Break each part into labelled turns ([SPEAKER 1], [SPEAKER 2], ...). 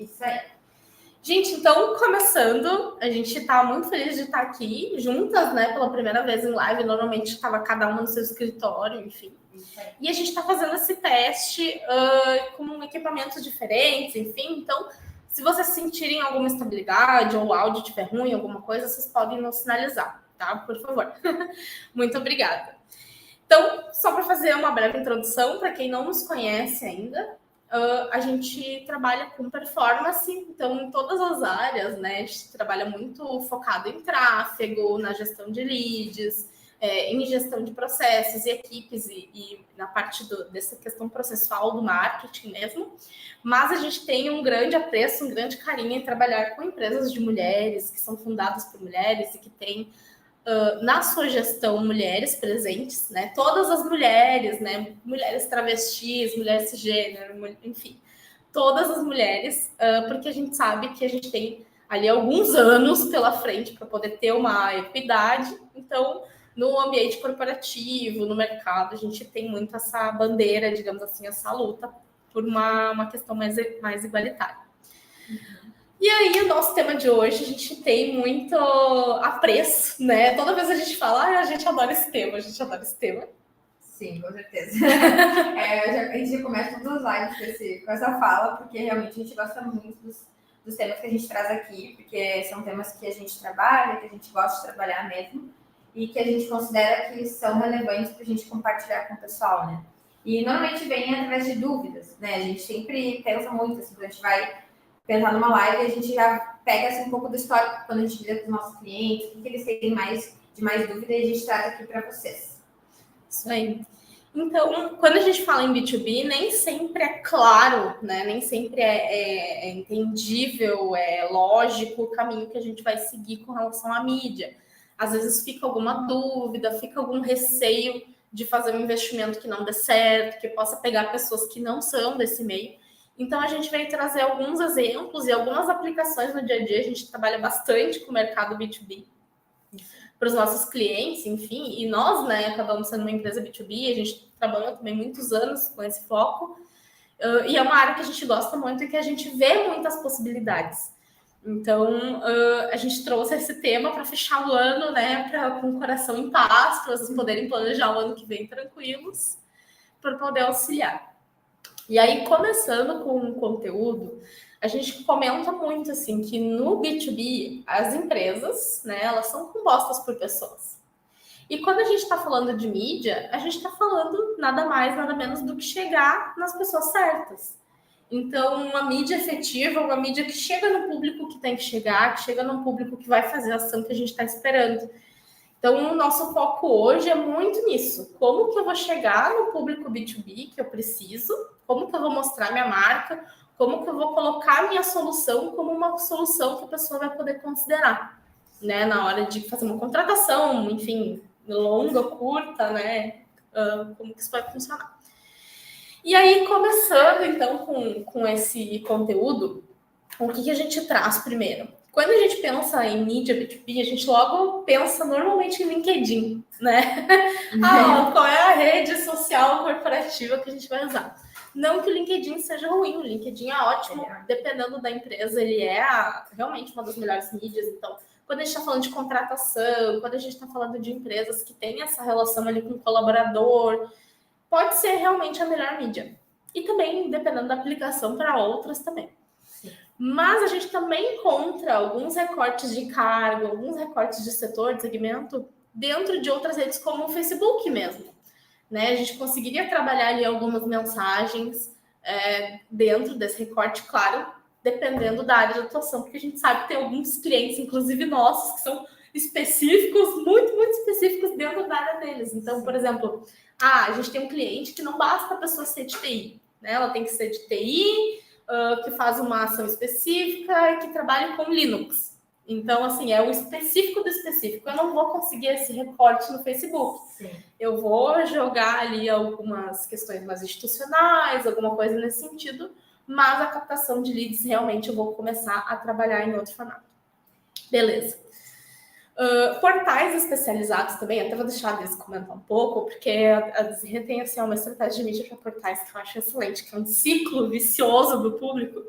[SPEAKER 1] Isso aí.
[SPEAKER 2] Gente, então, começando, a gente está muito feliz de estar aqui juntas, né, pela primeira vez em live. Normalmente estava cada uma no seu escritório, enfim. E a gente está fazendo esse teste com equipamentos diferentes, enfim. Então, se vocês sentirem alguma instabilidade ou o áudio estiver ruim, alguma coisa, vocês podem nos sinalizar, tá? Por favor. Muito obrigada. Então, só para fazer uma breve introdução, para quem não nos conhece ainda, a gente trabalha com performance, então em todas as áreas, né? A gente trabalha muito focado em tráfego, na gestão de leads, em gestão de processos e equipes e na parte dessa questão processual do marketing mesmo. Mas a gente tem um grande apreço, um grande carinho em trabalhar com empresas de mulheres, que são fundadas por mulheres e que têm na sua gestão mulheres presentes, né? Todas as mulheres, né? Mulheres travestis, mulheres cisgênero, enfim, todas as mulheres, porque a gente sabe que a gente tem ali alguns anos pela frente para poder ter uma equidade. Então, no ambiente corporativo, no mercado, a gente tem muito essa bandeira, digamos assim, essa luta por uma questão mais igualitária. E aí, o nosso tema de hoje, a gente tem muito apreço, né? Toda vez a gente fala, a gente adora esse tema, a gente adora esse tema.
[SPEAKER 1] Sim, com certeza. A gente já começa todas as lives com essa fala, porque realmente a gente gosta muito dos temas que a gente traz aqui, porque são temas que a gente trabalha, que a gente gosta de trabalhar mesmo, e que a gente considera que são relevantes para a gente compartilhar com o pessoal, né? E normalmente vem através de dúvidas, né? A gente sempre pensa muito, assim, quando a gente vai pensar numa live, a gente já pega assim, um pouco do histórico quando a gente lida com os nossos clientes, o que eles têm de mais dúvida, e a gente traz aqui para vocês.
[SPEAKER 2] Isso aí. Então, quando a gente fala em B2B, nem sempre é claro, né? Nem sempre é entendível, é lógico o caminho que a gente vai seguir com relação à mídia. Às vezes fica alguma dúvida, fica algum receio de fazer um investimento que não dê certo, que possa pegar pessoas que não são desse meio. Então, a gente veio trazer alguns exemplos e algumas aplicações no dia a dia. A gente trabalha bastante com o mercado B2B para os nossos clientes, enfim. E nós, né, acabamos sendo uma empresa B2B. A gente trabalhou também muitos anos com esse foco. E é uma área que a gente gosta muito e que a gente vê muitas possibilidades. Então, a gente trouxe esse tema para fechar o ano, né, com o coração em paz, para vocês poderem planejar o ano que vem tranquilos, para poder auxiliar. E aí, começando com o conteúdo, a gente comenta muito assim que no B2B as empresas, né, elas são compostas por pessoas. E quando a gente está falando de mídia, a gente está falando nada mais, nada menos do que chegar nas pessoas certas. Então, uma mídia efetiva, uma mídia que chega no público que tem que chegar, que chega no público que vai fazer a ação que a gente está esperando. Então, o nosso foco hoje é muito nisso. Como que eu vou chegar no público B2B que eu preciso? Como que eu vou mostrar minha marca? Como que eu vou colocar minha solução como uma solução que a pessoa vai poder considerar, né? Na hora de fazer uma contratação, enfim, longa, curta, né? Como que isso vai funcionar? E aí, começando, então, com esse conteúdo, o que a gente traz primeiro? Quando a gente pensa em mídia B2B, a gente logo pensa normalmente em LinkedIn, né? Qual é a rede social corporativa que a gente vai usar? Não que o LinkedIn seja ruim, o LinkedIn é ótimo, dependendo da empresa, ele é realmente uma das melhores mídias. Então, quando a gente está falando de contratação, quando a gente está falando de empresas que têm essa relação ali com o colaborador, pode ser realmente a melhor mídia. E também, dependendo da aplicação, para outras também. Mas a gente também encontra alguns recortes de cargo, alguns recortes de setor, de segmento, dentro de outras redes, como o Facebook mesmo. Né? A gente conseguiria trabalhar ali algumas mensagens dentro desse recorte, claro, dependendo da área de atuação, porque a gente sabe que tem alguns clientes, inclusive nossos, que são específicos, muito, muito específicos dentro da área deles. Então, por exemplo, a gente tem um cliente que não basta a pessoa ser de TI, né? Ela tem que ser de TI, que faz uma ação específica e que trabalha com Linux. Então, assim, é o específico do específico. Eu não vou conseguir esse recorte no Facebook.
[SPEAKER 1] Sim.
[SPEAKER 2] Eu vou jogar ali algumas questões mais institucionais, alguma coisa nesse sentido, mas a captação de leads realmente eu vou começar a trabalhar em outro formato. Beleza. Portais especializados também, até vou deixar eles comentar um pouco, porque a Desirê tem assim, uma estratégia de mídia para portais que eu acho excelente, que é um ciclo vicioso do público.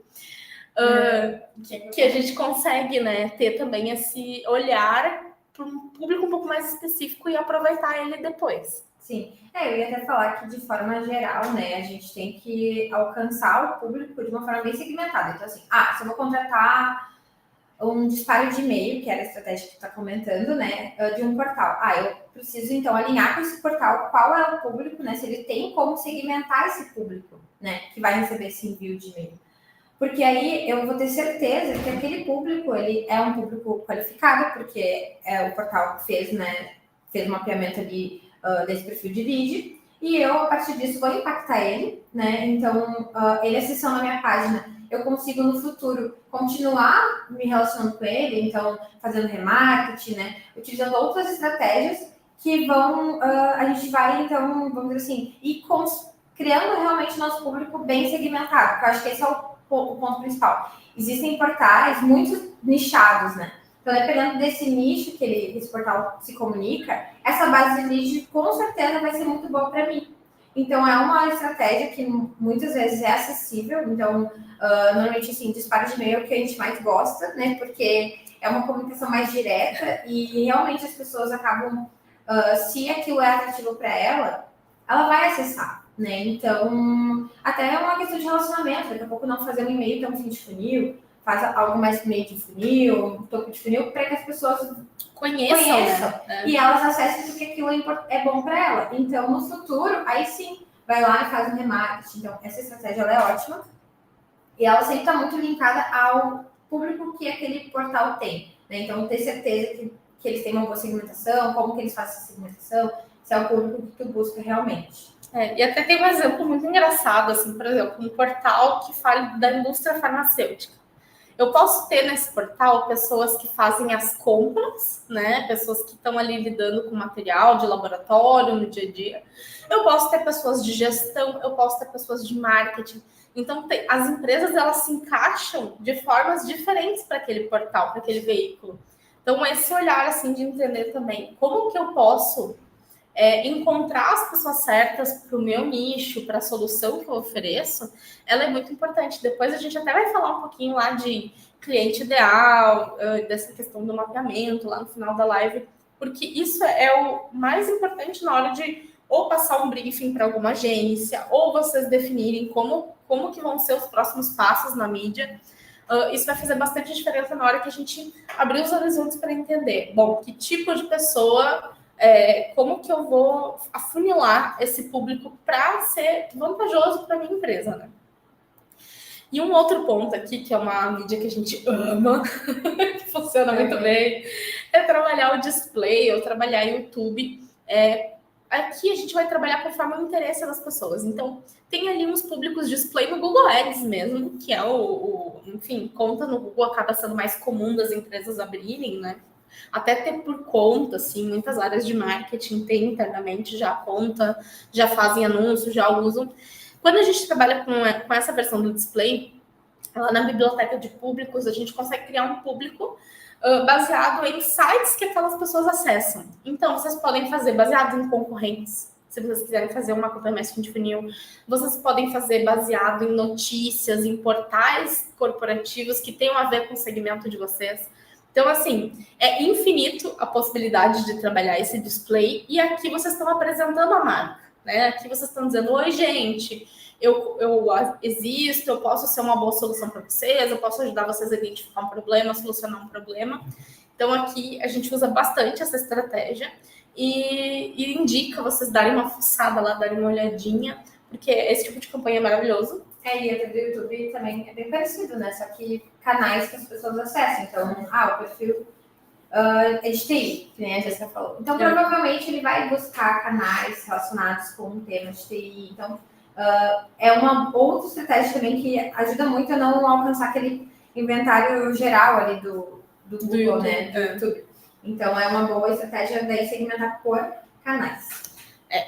[SPEAKER 2] que a gente consegue, né, ter também esse olhar para um público um pouco mais específico e aproveitar ele depois.
[SPEAKER 1] Sim, eu ia até falar que de forma geral, né, a gente tem que alcançar o público de uma forma bem segmentada. Então, assim, se eu vou contratar um disparo de e-mail, que era a estratégia que tu está comentando, né, de um portal. Eu preciso, então, alinhar com esse portal qual é o público, né, se ele tem como segmentar esse público, né, que vai receber esse envio de e-mail. Porque aí eu vou ter certeza que aquele público, ele é um público qualificado, porque o portal fez, né, fez um mapeamento ali desse perfil de lead, e eu, a partir disso, vou impactar ele, né? Então, ele acessando a minha página, eu consigo, no futuro, continuar me relacionando com ele, então, fazendo remarketing, né? Utilizando outras estratégias que vão, a gente vai, então, vamos dizer assim, ir criando realmente nosso público bem segmentado, porque eu acho que esse é o ponto principal. Existem portais muito nichados, né? Então, dependendo desse nicho que esse portal se comunica, essa base de lead com certeza vai ser muito boa para mim. Então, é uma estratégia que muitas vezes é acessível. Então, normalmente, assim, disparo de e-mail é o que a gente mais gosta, né? Porque é uma comunicação mais direta e realmente as pessoas acabam, se aquilo é atrativo para ela, ela vai acessar, né? Então, até é uma questão de relacionamento. Daqui a pouco não fazer um e-mail tão fim de funil, faz algo mais meio de funil, topo de funil, para que as pessoas conheçam né? E elas acessem porque aquilo é bom para ela. Então, no futuro, aí sim, vai lá e faz um remarketing. Então, essa estratégia ela é ótima e ela sempre está muito linkada ao público que aquele portal tem, né? Então, ter certeza que eles têm uma boa segmentação, como que eles fazem essa segmentação, se é o público que tu busca realmente.
[SPEAKER 2] E até tem um exemplo muito engraçado, assim, por exemplo, um portal que fala da indústria farmacêutica. Eu posso ter nesse portal pessoas que fazem as compras, né? Pessoas que estão ali lidando com material de laboratório no dia a dia. Eu posso ter pessoas de gestão, eu posso ter pessoas de marketing. Então, as empresas, elas se encaixam de formas diferentes para aquele portal, para aquele veículo. Então, esse olhar, assim, de entender também como que eu posso encontrar as pessoas certas para o meu nicho, para a solução que eu ofereço, ela é muito importante. Depois a gente até vai falar um pouquinho lá de cliente ideal, dessa questão do mapeamento lá no final da live, porque isso é o mais importante na hora de ou passar um briefing para alguma agência, ou vocês definirem como que vão ser os próximos passos na mídia. Isso vai fazer bastante diferença na hora que a gente abrir os horizontes para entender, bom, que tipo de pessoa como que eu vou afunilar esse público para ser vantajoso para a minha empresa, né? E um outro ponto aqui, que é uma mídia que a gente ama, que funciona muito bem, é trabalhar o display ou trabalhar o YouTube. Aqui a gente vai trabalhar conforme o interesse das pessoas. Então, tem ali uns públicos display no Google Ads mesmo, que é enfim, conta no Google acaba sendo mais comum das empresas abrirem, né? Até ter por conta, assim, muitas áreas de marketing tem internamente já conta, já fazem anúncios, já usam. Quando a gente trabalha com essa versão do display, lá na biblioteca de públicos, a gente consegue criar um público baseado em sites que aquelas pessoas acessam. Então, vocês podem fazer baseado em concorrentes. Se vocês quiserem fazer uma campanha mais fim de funil, vocês podem fazer baseado em notícias, em portais corporativos que tenham a ver com o segmento de vocês. Então, assim, é infinito a possibilidade de trabalhar esse display e aqui vocês estão apresentando a marca, né? Aqui vocês estão dizendo, oi, gente, eu existo, eu posso ser uma boa solução para vocês, eu posso ajudar vocês a identificar um problema, a solucionar um problema. Então, aqui a gente usa bastante essa estratégia e indica vocês darem uma fuçada lá, darem uma olhadinha, porque esse tipo de campanha é maravilhoso.
[SPEAKER 1] E a do YouTube também é bem parecido, né? Só que canais que as pessoas acessam. Então, o perfil é de TI, que nem a Jéssica falou. Então, provavelmente ele vai buscar canais relacionados com o tema de TI. Então, é uma outra estratégia também que ajuda muito a não alcançar aquele inventário geral ali do Google, né? Do YouTube. Então, é uma boa estratégia daí segmentar por canais.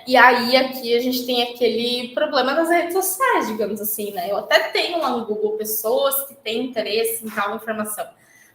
[SPEAKER 2] E aí, aqui a gente tem aquele problema das redes sociais, digamos assim, né? Eu até tenho lá no Google pessoas que têm interesse em tal informação,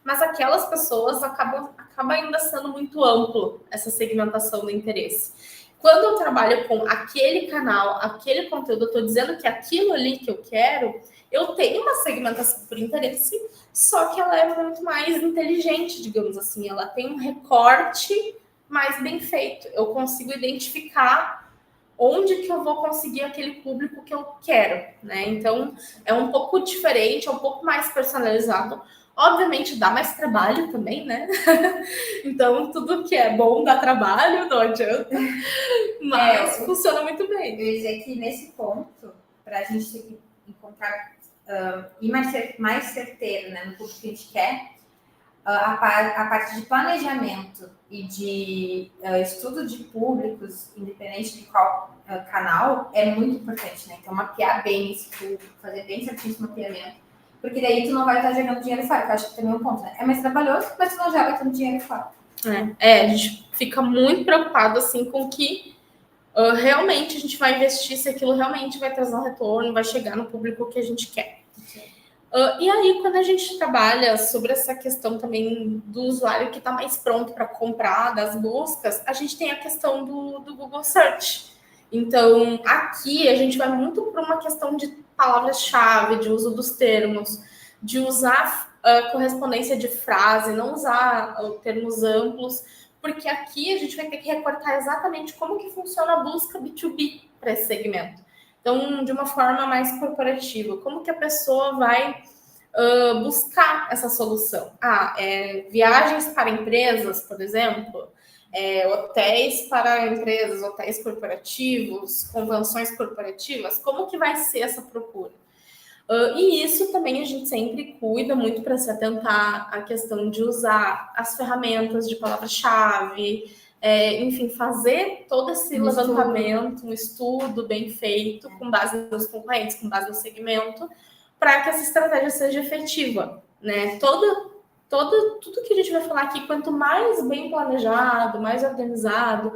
[SPEAKER 2] mas aquelas pessoas acaba ainda sendo muito amplo essa segmentação do interesse. Quando eu trabalho com aquele canal, aquele conteúdo, eu estou dizendo que aquilo ali que eu quero, eu tenho uma segmentação por interesse, só que ela é muito mais inteligente, digamos assim. Ela tem um recorte mais bem feito. Eu consigo identificar onde que eu vou conseguir aquele público que eu quero, né? Então, é um pouco diferente, é um pouco mais personalizado. Obviamente, dá mais trabalho também, né? Então, tudo que é bom dá trabalho, não adianta. Mas funciona muito bem.
[SPEAKER 1] Eu ia dizer que nesse ponto, para a gente ter que encontrar e mais certeiro, né, no público que a gente quer, a parte de planejamento e de estudo de públicos, independente de qual canal, é muito importante, né? Então, mapear bem esse público, fazer bem certinho esse mapeamento, porque daí tu não vai estar jogando dinheiro fora, que eu acho que também é um ponto, né? É mais trabalhoso, mas tu não joga tanto dinheiro fora.
[SPEAKER 2] A gente fica muito preocupado, assim, com que realmente a gente vai investir, se aquilo realmente vai trazer um retorno, vai chegar no público que a gente quer. E aí, quando a gente trabalha sobre essa questão também do usuário que está mais pronto para comprar, das buscas, a gente tem a questão do Google Search. Então, aqui a gente vai muito para uma questão de palavras-chave, de uso dos termos, de usar correspondência de frase, não usar termos amplos, porque aqui a gente vai ter que recortar exatamente como que funciona a busca B2B para esse segmento. Então, de uma forma mais corporativa, como que a pessoa vai buscar essa solução? Viagens para empresas, por exemplo, hotéis para empresas, hotéis corporativos, convenções corporativas, como que vai ser essa procura? E isso também a gente sempre cuida muito para se atentar à questão de usar as ferramentas de palavra-chave, enfim, fazer todo esse levantamento, um estudo bem feito, com base nos concorrentes, com base no segmento, para que essa estratégia seja efetiva, né? Tudo que a gente vai falar aqui, quanto mais bem planejado, mais organizado,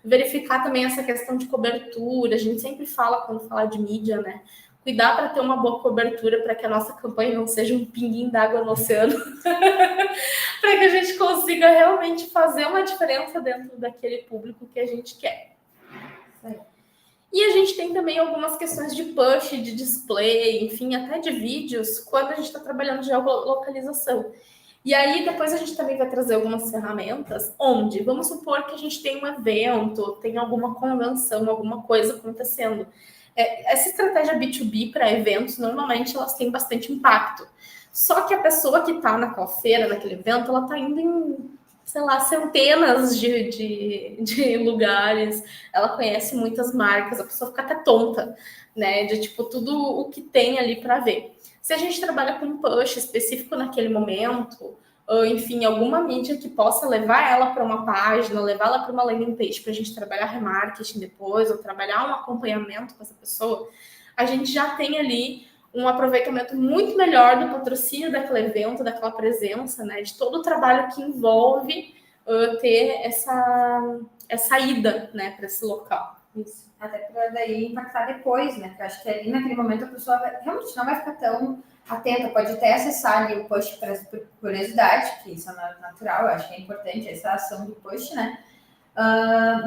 [SPEAKER 2] verificar também essa questão de cobertura, a gente sempre fala quando fala de mídia, né? Cuidar para ter uma boa cobertura, para que a nossa campanha não seja um pinguim d'água no oceano, para que a gente consiga realmente fazer uma diferença dentro daquele público que a gente quer. E a gente tem também algumas questões de push, de display, enfim, até de vídeos, quando a gente está trabalhando de geolocalização. E aí, depois a gente também vai trazer algumas ferramentas onde, vamos supor que a gente tem um evento, tem alguma convenção, alguma coisa acontecendo. Essa estratégia B2B para eventos, normalmente, elas têm bastante impacto. Só que a pessoa que está naquela feira, naquele evento, ela está indo em, sei lá, centenas de lugares, ela conhece muitas marcas, a pessoa fica até tonta, né, de tipo, tudo o que tem ali para ver. Se a gente trabalha com um push específico naquele momento, ou enfim, alguma mídia que possa levar ela para uma página, levar ela para uma landing page para a gente trabalhar remarketing depois, ou trabalhar um acompanhamento com essa pessoa, a gente já tem ali um aproveitamento muito melhor do patrocínio daquele evento, daquela presença, né? De todo o trabalho que envolve ter essa ida, né, para esse local.
[SPEAKER 1] Isso. Até para daí impactar depois, né? Porque eu acho que ali naquele momento a pessoa realmente não vai ficar tão atenta, pode até acessar ali o post por curiosidade, que isso é natural, eu acho que é importante essa ação do post, né?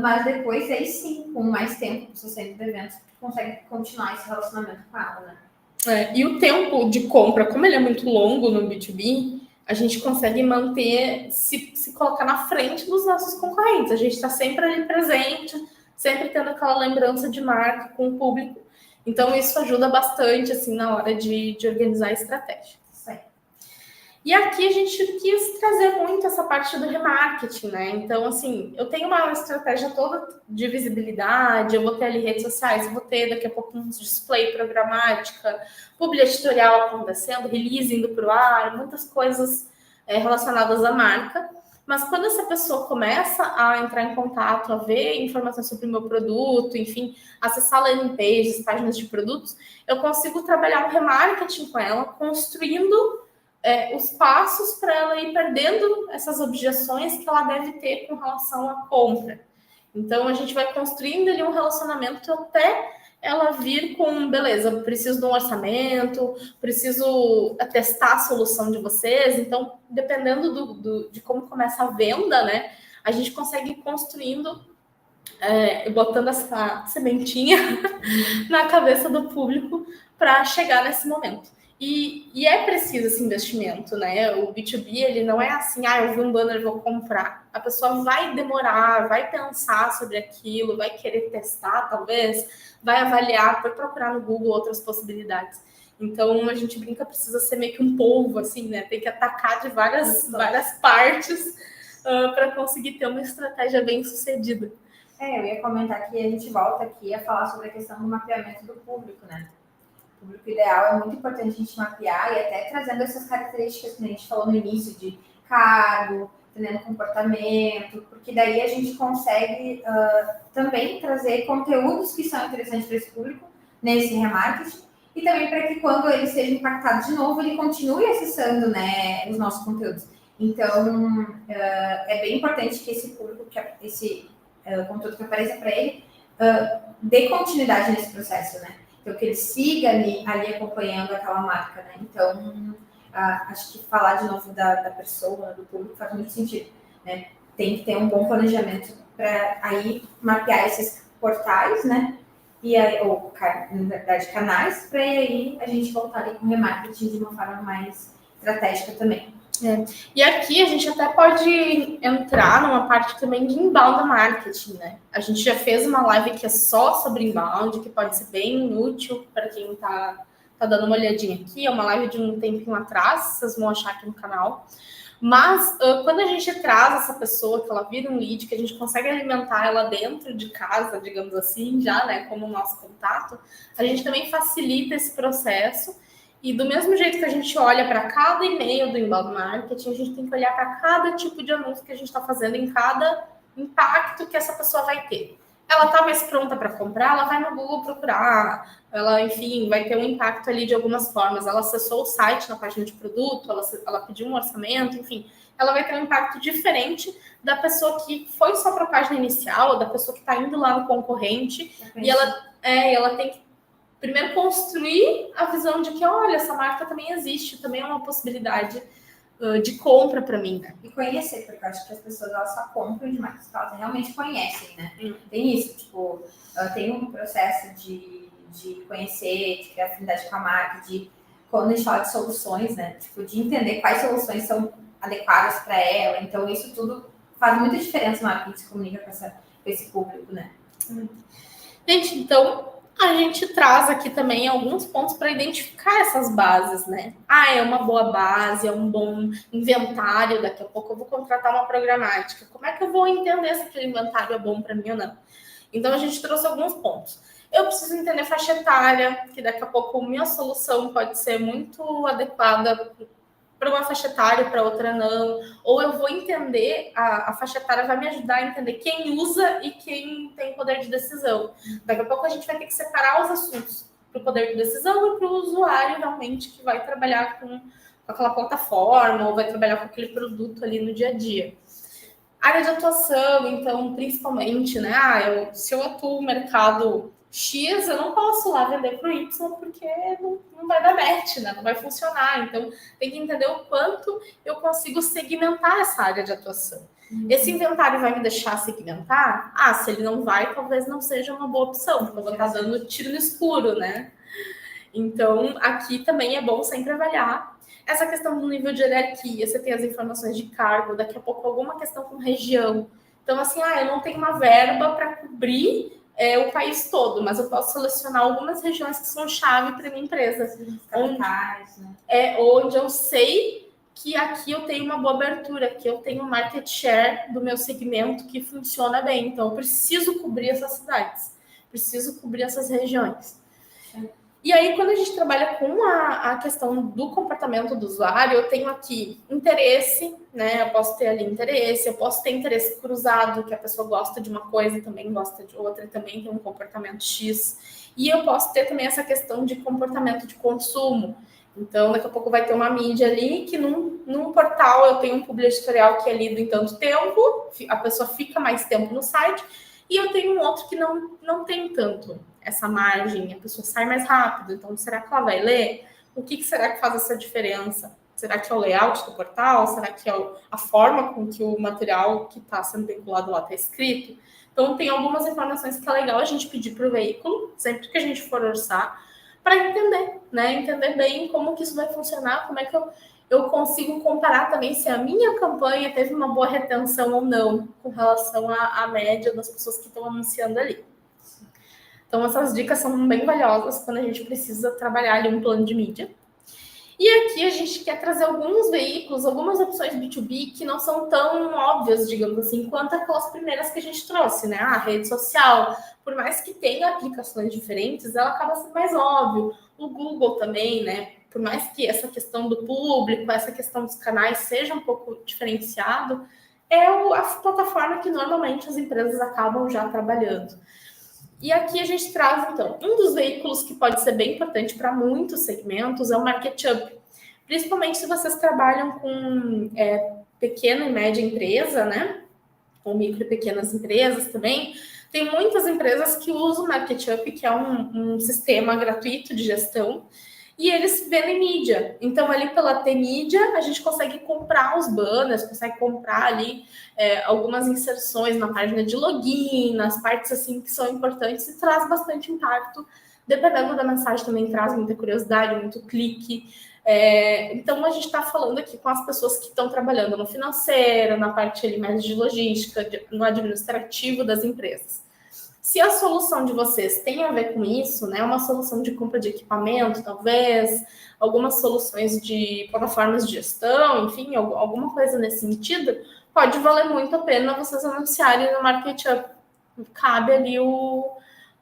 [SPEAKER 1] Mas depois, aí sim, com mais tempo, você saindo do evento, você consegue continuar esse relacionamento com ela, né?
[SPEAKER 2] E o tempo de compra, como ele é muito longo no B2B, a gente consegue manter, se colocar na frente dos nossos concorrentes. A gente está sempre ali presente, sempre tendo aquela lembrança de marca com o público. Então, isso ajuda bastante, assim, na hora de organizar a estratégia. E aqui a gente quis trazer muito essa parte do remarketing, né? Então, assim, eu tenho uma estratégia toda de visibilidade, eu vou ter ali redes sociais, eu vou ter daqui a pouco um display programática, publi editorial acontecendo, release indo para o ar, muitas coisas relacionadas à marca. Mas quando essa pessoa começa a entrar em contato, a ver informações sobre o meu produto, enfim, acessar landing pages, páginas de produtos, eu consigo trabalhar um remarketing com ela, construindo os passos para ela ir perdendo essas objeções que ela deve ter com relação à compra. Então, a gente vai construindo ali um relacionamento até ela vir com, beleza, preciso de um orçamento, preciso testar a solução de vocês. Então, dependendo de como começa a venda, né, a gente consegue ir construindo botando essa sementinha na cabeça do público para chegar nesse momento. E é preciso esse investimento, né? O B2B, ele não é assim, eu vi um banner, vou comprar. A pessoa vai demorar, vai pensar sobre aquilo, vai querer testar, talvez, vai avaliar, vai procurar no Google outras possibilidades. Então, a gente brinca, precisa ser meio que um polvo, assim, né? Tem que atacar de várias partes para conseguir ter uma estratégia bem sucedida.
[SPEAKER 1] Eu ia comentar que a gente volta aqui a falar sobre a questão do mapeamento do público, né? O público ideal é muito importante a gente mapear e até trazendo essas características que a gente falou no início de cargo, entendendo comportamento, porque daí a gente consegue também trazer conteúdos que são interessantes para esse público nesse remarketing e também para que quando ele seja impactado de novo, ele continue acessando, né, os nossos conteúdos. Então, é bem importante que esse público, que esse conteúdo que apareça para ele, dê continuidade nesse processo, né? Então, que ele siga ali acompanhando aquela marca, né? Então, acho que falar de novo da pessoa, do público, faz muito sentido, né? Tem que ter um bom planejamento para aí mapear esses portais, né? E aí, ou, na verdade, canais, para aí a gente voltar ali com o remarketing de uma forma mais estratégica também.
[SPEAKER 2] E aqui a gente até pode entrar numa parte também de inbound marketing, né? A gente já fez uma live que é só sobre inbound, que pode ser bem útil para quem tá dando uma olhadinha aqui. É uma live de um tempinho atrás, vocês vão achar aqui no canal. Mas quando a gente traz essa pessoa, que ela vira um lead, que a gente consegue alimentar ela dentro de casa, digamos assim, já, né, como o nosso contato, a gente também facilita esse processo. E do mesmo jeito que a gente olha para cada e-mail do inbound marketing, a gente tem que olhar para cada tipo de anúncio que a gente está fazendo, em cada impacto que essa pessoa vai ter. Ela está mais pronta para comprar, ela vai no Google procurar, ela, enfim, vai ter um impacto ali de algumas formas. Ela acessou o site na página de produto, ela pediu um orçamento, enfim, ela vai ter um impacto diferente da pessoa que foi só para a página inicial, ou da pessoa que está indo lá no concorrente, e ela tem que primeiro construir a visão de que, olha, essa marca também existe, também é uma possibilidade de compra para mim. Né?
[SPEAKER 1] E conhecer, porque eu acho que as pessoas elas só compram de marcas que elas realmente conhecem, né? Tem isso, tipo, tem um processo de conhecer, de criar afinidade com a marca, de quando a gente fala de soluções, né? Tipo, de entender quais soluções são adequadas para ela. Então, isso tudo faz muita diferença na hora que a gente se comunica com esse público, né?
[SPEAKER 2] Gente, então a gente traz aqui também alguns pontos para identificar essas bases, né? É uma boa base, é um bom inventário. Daqui a pouco eu vou contratar uma programática. Como é que eu vou entender se aquele inventário é bom para mim ou não? Então a gente trouxe alguns pontos. Eu preciso entender faixa etária, que daqui a pouco minha solução pode ser muito adequada para uma faixa etária, para outra não. Ou eu vou entender, a faixa etária vai me ajudar a entender quem usa e quem tem poder de decisão. Daqui a pouco a gente vai ter que separar os assuntos para o poder de decisão e para o usuário realmente que vai trabalhar com aquela plataforma ou vai trabalhar com aquele produto ali no dia a dia. Área de atuação, então, principalmente, né? Se eu atuo no mercado X, eu não posso lá vender para o Y porque não vai dar match, né? Não vai funcionar. Então, tem que entender o quanto eu consigo segmentar essa área de atuação. Esse inventário vai me deixar segmentar? Se ele não vai, talvez não seja uma boa opção, porque eu vou estar dando tiro no escuro, né? Então, aqui também é bom sempre avaliar essa questão do nível de hierarquia. Você tem as informações de cargo, daqui a pouco alguma questão com região. Então, assim, eu não tenho uma verba para cobrir o país todo, mas eu posso selecionar algumas regiões que são chave para minha empresa.
[SPEAKER 1] Capitais, né?
[SPEAKER 2] Onde eu sei que aqui eu tenho uma boa abertura, que eu tenho um market share do meu segmento que funciona bem. Então, eu preciso cobrir essas cidades, preciso cobrir essas regiões. E aí, quando a gente trabalha com a questão do comportamento do usuário, eu tenho aqui interesse, né? Eu posso ter ali interesse, eu posso ter interesse cruzado, que a pessoa gosta de uma coisa e também gosta de outra, e também tem um comportamento X. E eu posso ter também essa questão de comportamento de consumo. Então, daqui a pouco vai ter uma mídia ali que num portal eu tenho um publi editorial que é lido em tanto tempo, a pessoa fica mais tempo no site, e eu tenho um outro que não tem tanto essa margem, a pessoa sai mais rápido. Então, será que ela vai ler? O que será que faz essa diferença? Será que é o layout do portal? Será que é a forma com que o material que está sendo vinculado lá está escrito? Então, tem algumas informações que é legal a gente pedir para o veículo, sempre que a gente for orçar, para entender, né? Entender bem como que isso vai funcionar, como é que eu consigo comparar também se a minha campanha teve uma boa retenção ou não, com relação à média das pessoas que estão anunciando ali. Então, essas dicas são bem valiosas quando a gente precisa trabalhar ali um plano de mídia. E aqui a gente quer trazer alguns veículos, algumas opções B2B que não são tão óbvias, digamos assim, quanto aquelas primeiras que a gente trouxe, né? A rede social, por mais que tenha aplicações diferentes, ela acaba sendo mais óbvio. O Google também, né? Por mais que essa questão do público, essa questão dos canais seja um pouco diferenciado, é a plataforma que normalmente as empresas acabam já trabalhando. E aqui a gente traz, então, um dos veículos que pode ser bem importante para muitos segmentos é o MarketUp. Principalmente se vocês trabalham com pequena e média empresa, né? Ou micro e pequenas empresas também. Tem muitas empresas que usam o MarketUp, que é um sistema gratuito de gestão, e eles vendem mídia. Então, ali pela T-Mídia, a gente consegue comprar os banners, consegue comprar ali algumas inserções na página de login, nas partes assim que são importantes e traz bastante impacto. Dependendo da mensagem, também traz muita curiosidade, muito clique. Então, a gente está falando aqui com as pessoas que estão trabalhando no financeiro, na parte ali mais de logística, no administrativo das empresas. Se a solução de vocês tem a ver com isso, né, uma solução de compra de equipamento, talvez, algumas soluções de plataformas de gestão, enfim, alguma coisa nesse sentido, pode valer muito a pena vocês anunciarem no MarketUp. Cabe ali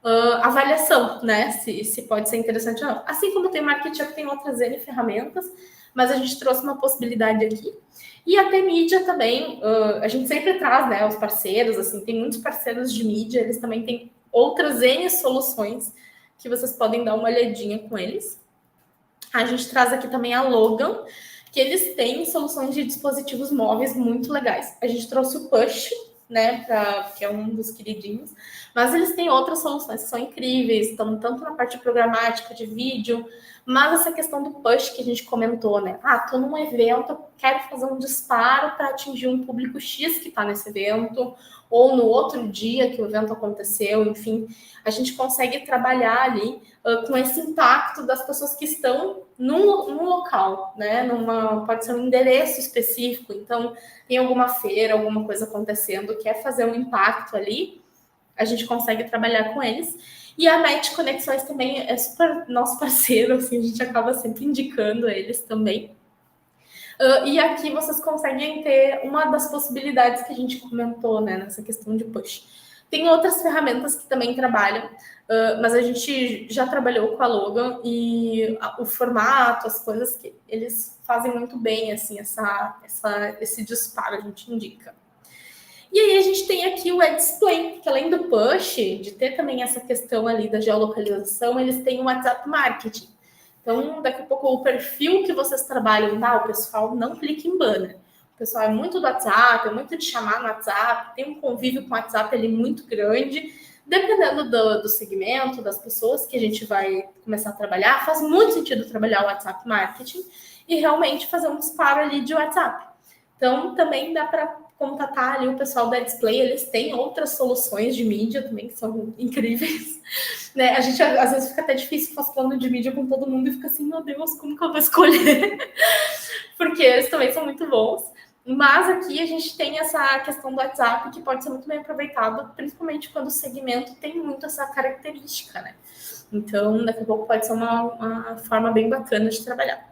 [SPEAKER 2] a avaliação, né, se pode ser interessante ou não. Assim como tem MarketUp, tem outras N ferramentas, mas a gente trouxe uma possibilidade aqui. E a T-Mídia também, a gente sempre traz, né, os parceiros, assim, tem muitos parceiros de mídia, eles também têm outras N soluções que vocês podem dar uma olhadinha com eles. A gente traz aqui também a Logan, que eles têm soluções de dispositivos móveis muito legais. A gente trouxe o Push, né, que é um dos queridinhos, mas eles têm outras soluções que são incríveis, estão tanto na parte programática de vídeo, mas essa questão do push que a gente comentou, né? Tô num evento, quero fazer um disparo para atingir um público X que está nesse evento, ou no outro dia que o evento aconteceu, enfim, a gente consegue trabalhar ali com esse impacto das pessoas que estão num local, né? Pode ser um endereço específico, então tem alguma feira, alguma coisa acontecendo, quer fazer um impacto ali, a gente consegue trabalhar com eles. E a Match Conexões também é super nosso parceiro, assim, a gente acaba sempre indicando eles também. E aqui vocês conseguem ter uma das possibilidades que a gente comentou, né, nessa questão de push. Tem outras ferramentas que também trabalham, mas a gente já trabalhou com a Logan e o formato, as coisas que eles fazem muito bem, assim, esse disparo, a gente indica. E aí a gente tem aqui o AdSplay, que além do push, de ter também essa questão ali da geolocalização, eles têm o WhatsApp Marketing. Então, daqui a pouco, o perfil que vocês trabalham, o pessoal não clica em banner. O pessoal é muito do WhatsApp, é muito de chamar no WhatsApp, tem um convívio com o WhatsApp ali muito grande. Dependendo do segmento, das pessoas que a gente vai começar a trabalhar, faz muito sentido trabalhar o WhatsApp Marketing e realmente fazer um disparo ali de WhatsApp. Então, também dá para contatar ali o pessoal da Display, eles têm outras soluções de mídia também que são incríveis, né? A gente às vezes fica até difícil fazer plano de mídia com todo mundo e fica assim, meu Deus, como que eu vou escolher? Porque eles também são muito bons. Mas aqui a gente tem essa questão do WhatsApp que pode ser muito bem aproveitado, principalmente quando o segmento tem muito essa característica, né? Então, daqui a pouco pode ser uma forma bem bacana de trabalhar.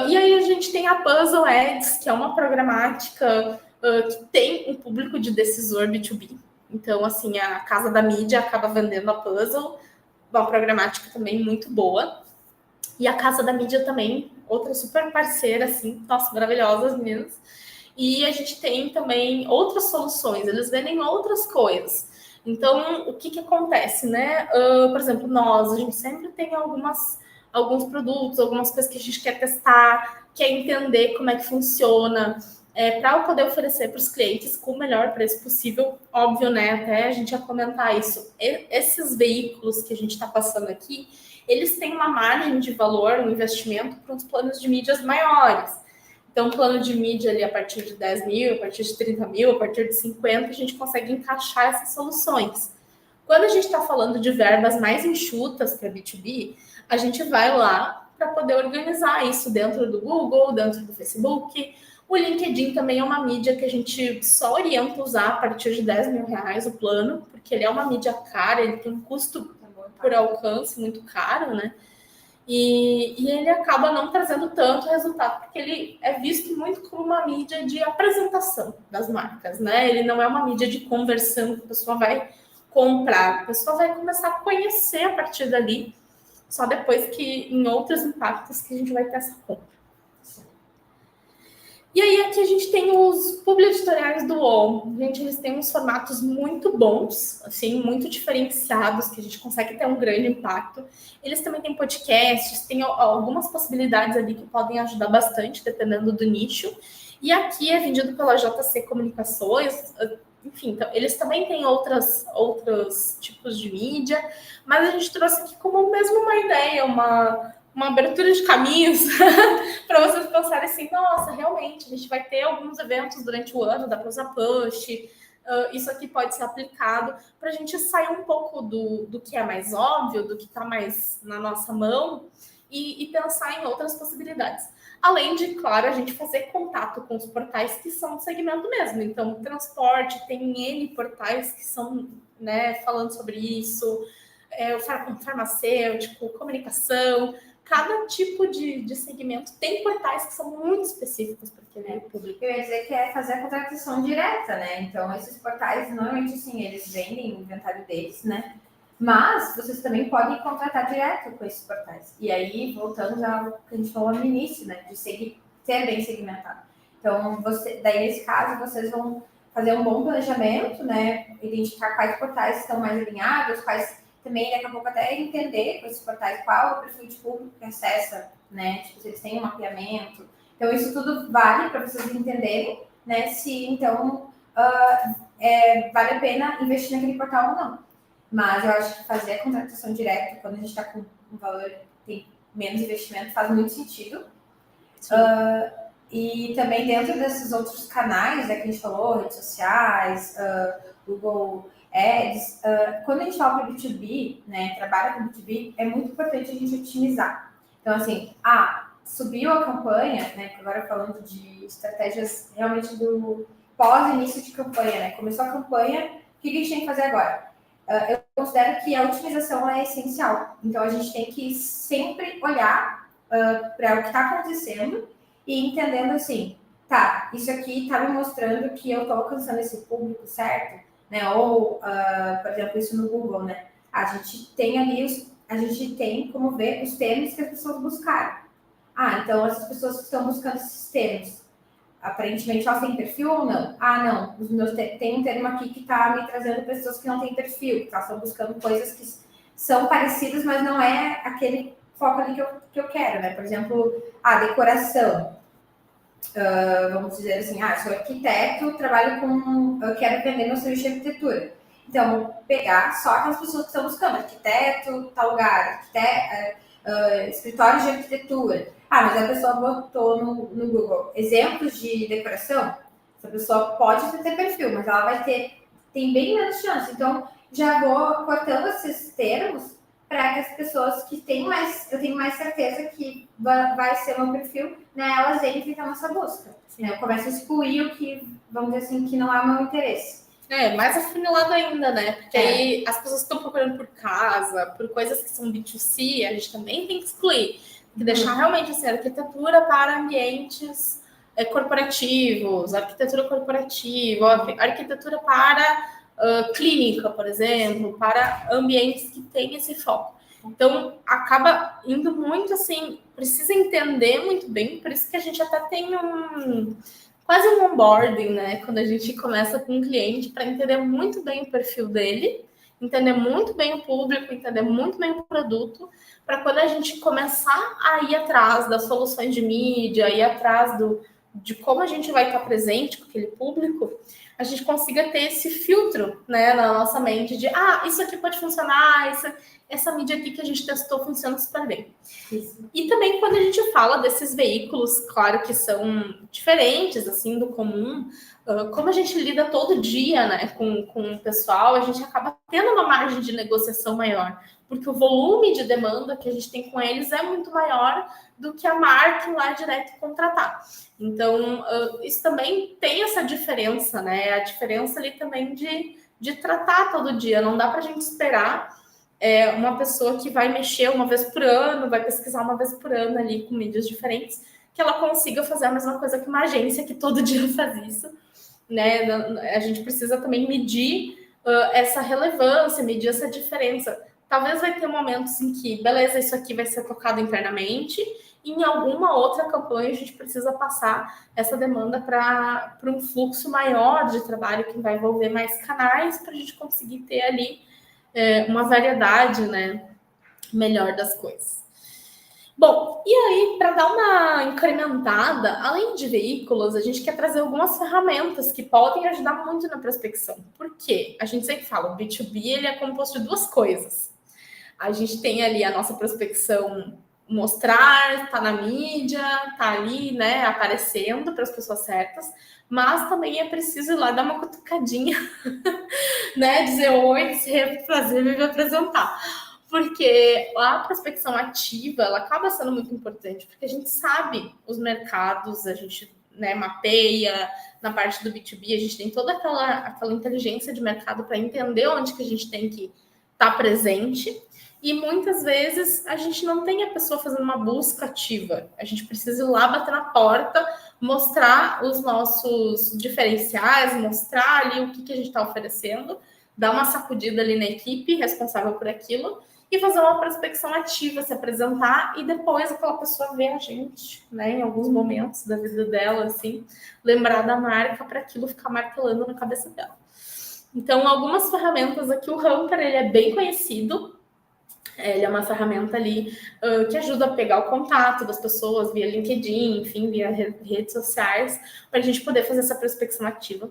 [SPEAKER 2] E aí a gente tem a Puzzle Ads, que é uma programática que tem um público de decisor B2B. Então, assim, a casa da mídia acaba vendendo a Puzzle, uma programática também muito boa. E a casa da mídia também, outra super parceira, assim, nossa, maravilhosas meninas. E a gente tem também outras soluções, eles vendem outras coisas. Então, o que acontece, né? Por exemplo, a gente sempre tem alguns produtos, algumas coisas que a gente quer testar, quer entender como é que funciona, para eu poder oferecer para os clientes com o melhor preço possível, óbvio, né? Até a gente ia comentar isso. Esses veículos que a gente está passando aqui, eles têm uma margem de valor, um investimento para uns planos de mídias maiores. Então, um plano de mídia ali a partir de 10 mil, a partir de 30 mil, a partir de 50, a gente consegue encaixar essas soluções. Quando a gente está falando de verbas mais enxutas para B2B, a gente vai lá para poder organizar isso dentro do Google, dentro do Facebook. O LinkedIn também é uma mídia que a gente só orienta usar a partir de 10 mil reais o plano, porque ele é uma mídia cara, ele tem um custo por alcance muito caro, né? E ele acaba não trazendo tanto resultado, porque ele é visto muito como uma mídia de apresentação das marcas, né? Ele não é uma mídia de conversão que a pessoa vai comprar, a pessoa vai começar a conhecer a partir dali, só depois que em outros impactos que a gente vai ter essa compra. E aí aqui a gente tem os publi-editoriais do UOL. Gente, eles têm uns formatos muito bons, assim, muito diferenciados, que a gente consegue ter um grande impacto. Eles também têm podcasts, tem algumas possibilidades ali que podem ajudar bastante, dependendo do nicho. E aqui é vendido pela JC Comunicações, enfim, então, eles também têm outros tipos de mídia, mas a gente trouxe aqui como mesmo uma ideia, uma abertura de caminhos para vocês pensarem assim, nossa, realmente, a gente vai ter alguns eventos durante o ano, dá para usar push, isso aqui pode ser aplicado, para a gente sair um pouco do que é mais óbvio, do que está mais na nossa mão, e pensar em outras possibilidades. Além de, claro, a gente fazer contato com os portais que são do segmento mesmo. Então, transporte, tem N portais que são, né, falando sobre isso, o farmacêutico, comunicação. Cada tipo de segmento tem portais que são muito específicos para aquele público.
[SPEAKER 1] Eu ia dizer que é fazer a contratação direta, né? Então, esses portais, normalmente, assim, eles vendem o inventário deles, né? Mas vocês também podem contratar direto com esses portais. E aí, voltamos ao que a gente falou no início, né? De ser bem segmentado. Então, daí, nesse caso, vocês vão fazer um bom planejamento, né? Identificar quais portais estão mais alinhados, quais também, daqui a pouco, até entender com esses portais qual é o perfil de público que acessa, né? Tipo, se eles têm um mapeamento. Então, isso tudo vale para vocês entenderem, né? Se, então, vale a pena investir naquele portal ou não. Mas eu acho que fazer a contratação direta, quando a gente está com um valor, tem menos investimento, faz muito sentido. E também dentro desses outros canais, né, que a gente falou, redes sociais, Google Ads, quando a gente fala para B2B, né, trabalha com B2B, é muito importante a gente otimizar. Então, assim, subiu a campanha, né, agora falando de estratégias realmente do pós-início de campanha, né, começou a campanha, o que a gente tem que fazer agora? Eu considero que a otimização é essencial. Então, a gente tem que sempre olhar para o que está acontecendo e entendendo assim, tá, isso aqui está me mostrando que eu estou alcançando esse público certo, né? Ou, por exemplo, isso no Google, né? A gente tem ali, a gente tem como ver os termos que as pessoas buscaram. Então essas pessoas que estão buscando esses termos, aparentemente elas têm perfil ou não? Não, tem um termo aqui que está me trazendo pessoas que não têm perfil, que elas estão buscando coisas que são parecidas, mas não é aquele foco ali que eu quero, né? Por exemplo, a decoração. Vamos dizer assim, sou arquiteto, eu quero vender meu serviço de arquitetura. Então, vou pegar só aquelas pessoas que estão buscando arquiteto, tal lugar, escritório de arquitetura. Mas a pessoa botou no Google exemplos de decoração, essa pessoa pode ter perfil, mas ela tem bem menos chance. Então, já vou cortando esses termos para que as pessoas que têm mais, eu tenho mais certeza que vai ser o meu perfil, né, elas entrem na nossa busca. Né? Eu começo a excluir o que, vamos dizer assim, que não é o meu interesse.
[SPEAKER 2] Mais afunilado ainda, né? Porque aí as pessoas estão procurando por casa, por coisas que são B2C, a gente também tem que excluir. Tem que deixar realmente assim, arquitetura para ambientes corporativos, arquitetura corporativa, arquitetura para clínica, por exemplo, para ambientes que têm esse foco. Então, acaba indo muito assim, precisa entender muito bem, por isso que a gente até tem quase um onboarding, né? Quando a gente começa com um cliente para entender muito bem o perfil dele, entender muito bem o público, entender muito bem o produto, para quando a gente começar a ir atrás das soluções de mídia, ir atrás de como a gente vai estar presente com aquele público, a gente consiga ter esse filtro, né, na nossa mente de, isso aqui pode funcionar, essa mídia aqui que a gente testou funciona super bem. Isso. E também quando a gente fala desses veículos, claro que são diferentes, assim, do comum, como a gente lida todo dia, né, com o pessoal, a gente acaba tendo uma margem de negociação maior, porque o volume de demanda que a gente tem com eles é muito maior do que a marca ir lá direto contratar. Então, isso também tem essa diferença, né? A diferença ali também de tratar todo dia. Não dá para a gente esperar uma pessoa que vai mexer uma vez por ano, vai pesquisar uma vez por ano ali com mídias diferentes, que ela consiga fazer a mesma coisa que uma agência que todo dia faz isso, né? A gente precisa também medir essa relevância, medir essa diferença. Talvez vai ter momentos em que, beleza, isso aqui vai ser tocado internamente, e em alguma outra campanha a gente precisa passar essa demanda para um fluxo maior de trabalho que vai envolver mais canais para a gente conseguir ter ali uma variedade, né, melhor das coisas. Bom, e aí, para dar uma incrementada, além de veículos, a gente quer trazer algumas ferramentas que podem ajudar muito na prospecção. Por quê? A gente sempre fala, o B2B ele é composto de duas coisas. A gente tem ali a nossa prospecção mostrar, tá na mídia, tá ali, né, aparecendo para as pessoas certas, mas também é preciso ir lá dar uma cutucadinha, né, dizer oi, se refazer e me apresentar. Porque a prospecção ativa, ela acaba sendo muito importante, porque a gente sabe os mercados, a gente, né, mapeia, na parte do B2B, a gente tem toda aquela inteligência de mercado para entender onde que a gente tem que estar presente, e muitas vezes a gente não tem a pessoa fazendo uma busca ativa, a gente precisa ir lá bater na porta, mostrar os nossos diferenciais, mostrar ali o que a gente está oferecendo, dar uma sacudida ali na equipe responsável por aquilo, e fazer uma prospecção ativa, se apresentar, e depois aquela pessoa ver a gente, né, em alguns momentos da vida dela, assim, lembrar da marca para aquilo ficar martelando na cabeça dela. Então, algumas ferramentas aqui, o Hamper, ele é bem conhecido, ele é uma ferramenta ali que ajuda a pegar o contato das pessoas via LinkedIn, enfim, via redes sociais, para a gente poder fazer essa prospecção ativa.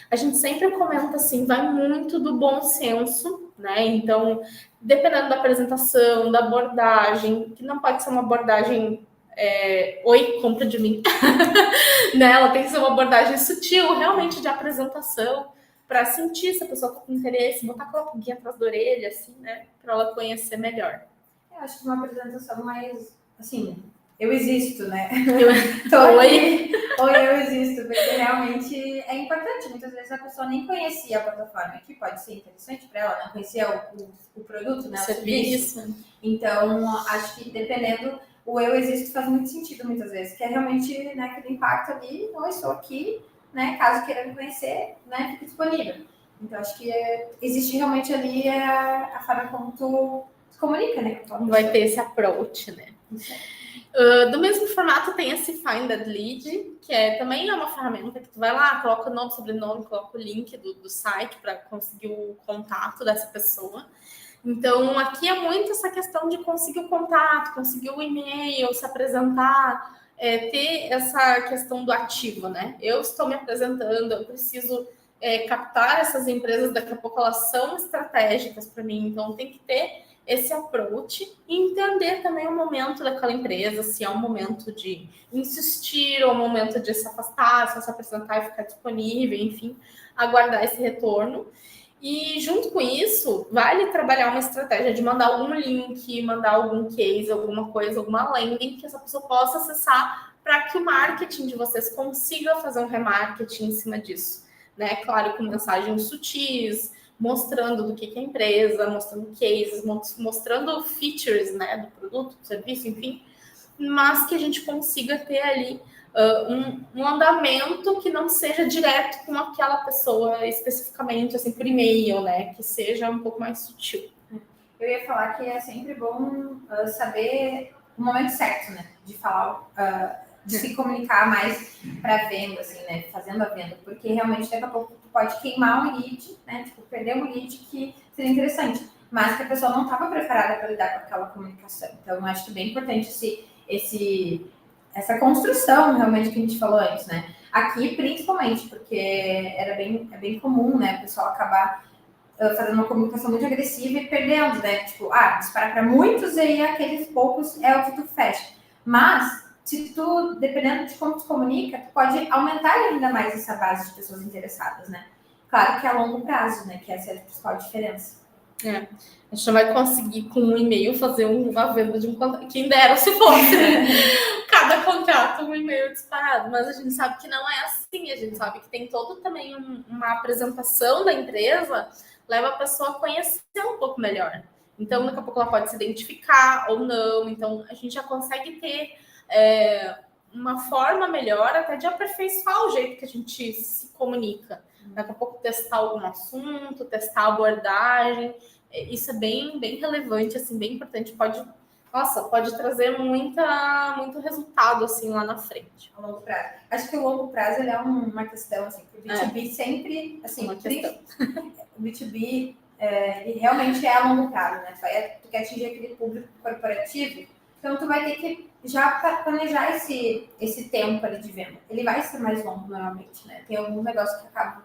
[SPEAKER 2] A gente sempre comenta assim, vai muito do bom senso, né? Então, dependendo da apresentação, da abordagem, que não pode ser uma abordagem oi, compra de mim. Né? Ela tem que ser uma abordagem sutil, realmente de apresentação, para sentir se a pessoa está com interesse, botar aquela pulguinha atrás da orelha, assim, né? Para ela conhecer melhor.
[SPEAKER 1] Eu acho que uma apresentação mais, assim, eu existo, né?
[SPEAKER 2] Oi.
[SPEAKER 1] Oi, eu existo, porque realmente é importante. Muitas vezes a pessoa nem conhecia a plataforma, que pode ser interessante para ela, não conhecia o produto, né? O serviço. Então, acho que dependendo, o eu existo faz muito sentido muitas vezes, que é realmente, né, aquele impacto ali, não estou aqui, né? Caso queira me conhecer, né, fique disponível. Então, acho que existe realmente ali a forma como tu se comunica, né?
[SPEAKER 2] Vai ter esse approach, né? Do mesmo formato tem esse Find That Lead, que também é uma ferramenta que tu vai lá, coloca o nome, sobrenome, coloca o link do site para conseguir o contato dessa pessoa. Então, aqui é muito essa questão de conseguir o contato, conseguir o e-mail, se apresentar, ter essa questão do ativo, né? Eu estou me apresentando, eu preciso captar essas empresas, daqui a pouco elas são estratégicas para mim, então tem que ter esse approach e entender também o momento daquela empresa, se é um momento de insistir ou um momento de se afastar, se apresentar e ficar disponível, enfim, aguardar esse retorno. E junto com isso, vale trabalhar uma estratégia de mandar algum link, mandar algum case, alguma coisa, alguma landing que essa pessoa possa acessar para que o marketing de vocês consiga fazer um remarketing em cima disso, né? Claro, com mensagens sutis, mostrando do que é a empresa, mostrando cases, mostrando features, né, do produto, do serviço, enfim, mas que a gente consiga ter ali um andamento que não seja direto com aquela pessoa especificamente, assim, por e-mail, né, que seja um pouco mais sutil.
[SPEAKER 1] Eu ia falar que é sempre bom saber o momento certo, né, de falar, de se comunicar mais para venda, assim, né, fazendo a venda, porque realmente daqui a pouco tu pode queimar um lead, né, tipo, perder um lead que seria interessante, mas que a pessoa não estava preparada para lidar com aquela comunicação. Então, eu acho que é bem importante esse essa construção realmente que a gente falou antes, né? Aqui, principalmente, porque é bem comum, né? O pessoal acabar fazendo uma comunicação muito agressiva e perdendo, né? Tipo, disparar para muitos e aí aqueles poucos é o que tu fecha. Mas, se tu, dependendo de como tu comunica, tu pode aumentar ainda mais essa base de pessoas interessadas, né? Claro que é a longo prazo, né? Que essa é a principal diferença.
[SPEAKER 2] A gente não vai conseguir com um e-mail fazer uma venda de um contrato. Quem dera se fosse, né? Cada contrato um e-mail disparado. Mas a gente sabe que não é assim. A gente sabe que tem todo também uma apresentação da empresa, leva a pessoa a conhecer um pouco melhor. Então, daqui a pouco ela pode se identificar ou não. Então, a gente já consegue ter uma forma melhor até de aperfeiçoar o jeito que a gente se comunica. Daqui a pouco testar algum assunto, testar a abordagem. Isso é bem relevante, assim, bem importante. Pode trazer muito resultado, assim, lá na frente.
[SPEAKER 1] A longo prazo. Acho que o longo prazo ele é uma questão, assim, que o B2B sempre, assim,
[SPEAKER 2] Uma questão.
[SPEAKER 1] O B2B ele realmente é a longo prazo, né? Tu quer atingir aquele público corporativo, então tu vai ter que já planejar esse tempo ali de venda. Ele vai ser mais longo, normalmente, né? Tem alguns negócios que acabam,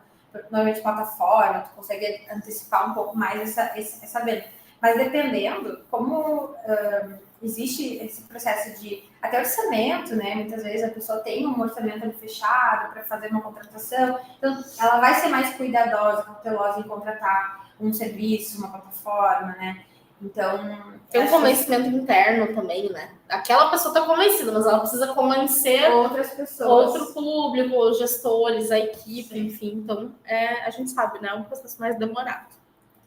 [SPEAKER 1] normalmente plataforma, tu consegue antecipar um pouco mais essa venda. Mas dependendo, como existe esse processo de até orçamento, né? Muitas vezes a pessoa tem um orçamento ali fechado para fazer uma contratação, então ela vai ser mais cuidadosa, cautelosa em contratar um serviço, uma plataforma, né? Então.
[SPEAKER 2] Tem um convencimento interno também, né? Aquela pessoa está convencida, mas ela precisa convencer
[SPEAKER 1] outras pessoas,
[SPEAKER 2] outro público, os gestores, a equipe, sim, enfim. Então, a gente sabe, né? É um processo mais demorado.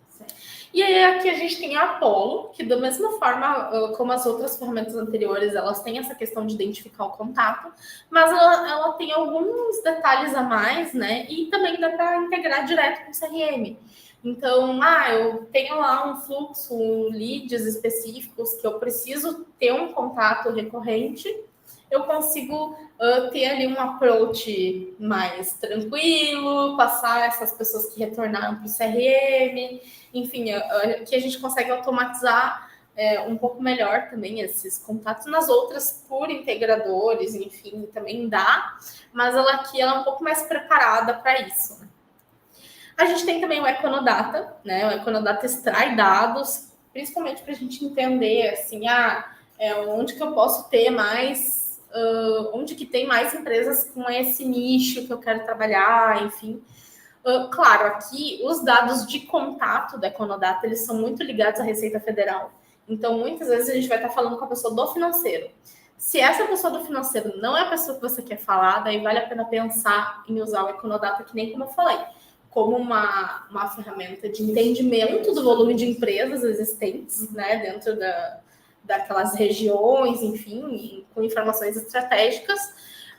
[SPEAKER 1] Sim.
[SPEAKER 2] E aí aqui a gente tem a Apollo, que da mesma forma como as outras ferramentas anteriores, elas têm essa questão de identificar o contato, mas ela tem alguns detalhes a mais, né? E também dá para integrar direto com o CRM. Então, eu tenho lá um fluxo, leads específicos que eu preciso ter um contato recorrente, eu consigo ter ali um approach mais tranquilo, passar essas pessoas que retornaram para o CRM, enfim, que a gente consegue automatizar um pouco melhor também esses contatos nas outras por integradores, enfim, também dá, mas ela é um pouco mais preparada para isso, né? A gente tem também o Econodata, né? O Econodata extrai dados, principalmente para a gente entender, assim, onde que eu posso ter mais, onde que tem mais empresas com esse nicho que eu quero trabalhar, enfim. Claro, aqui os dados de contato da Econodata, eles são muito ligados à Receita Federal. Então, muitas vezes a gente vai estar falando com a pessoa do financeiro. Se essa pessoa do financeiro não é a pessoa que você quer falar, daí vale a pena pensar em usar o Econodata, que nem como eu falei, como uma ferramenta de entendimento do volume de empresas existentes, né, dentro daquelas regiões, enfim, com informações estratégicas,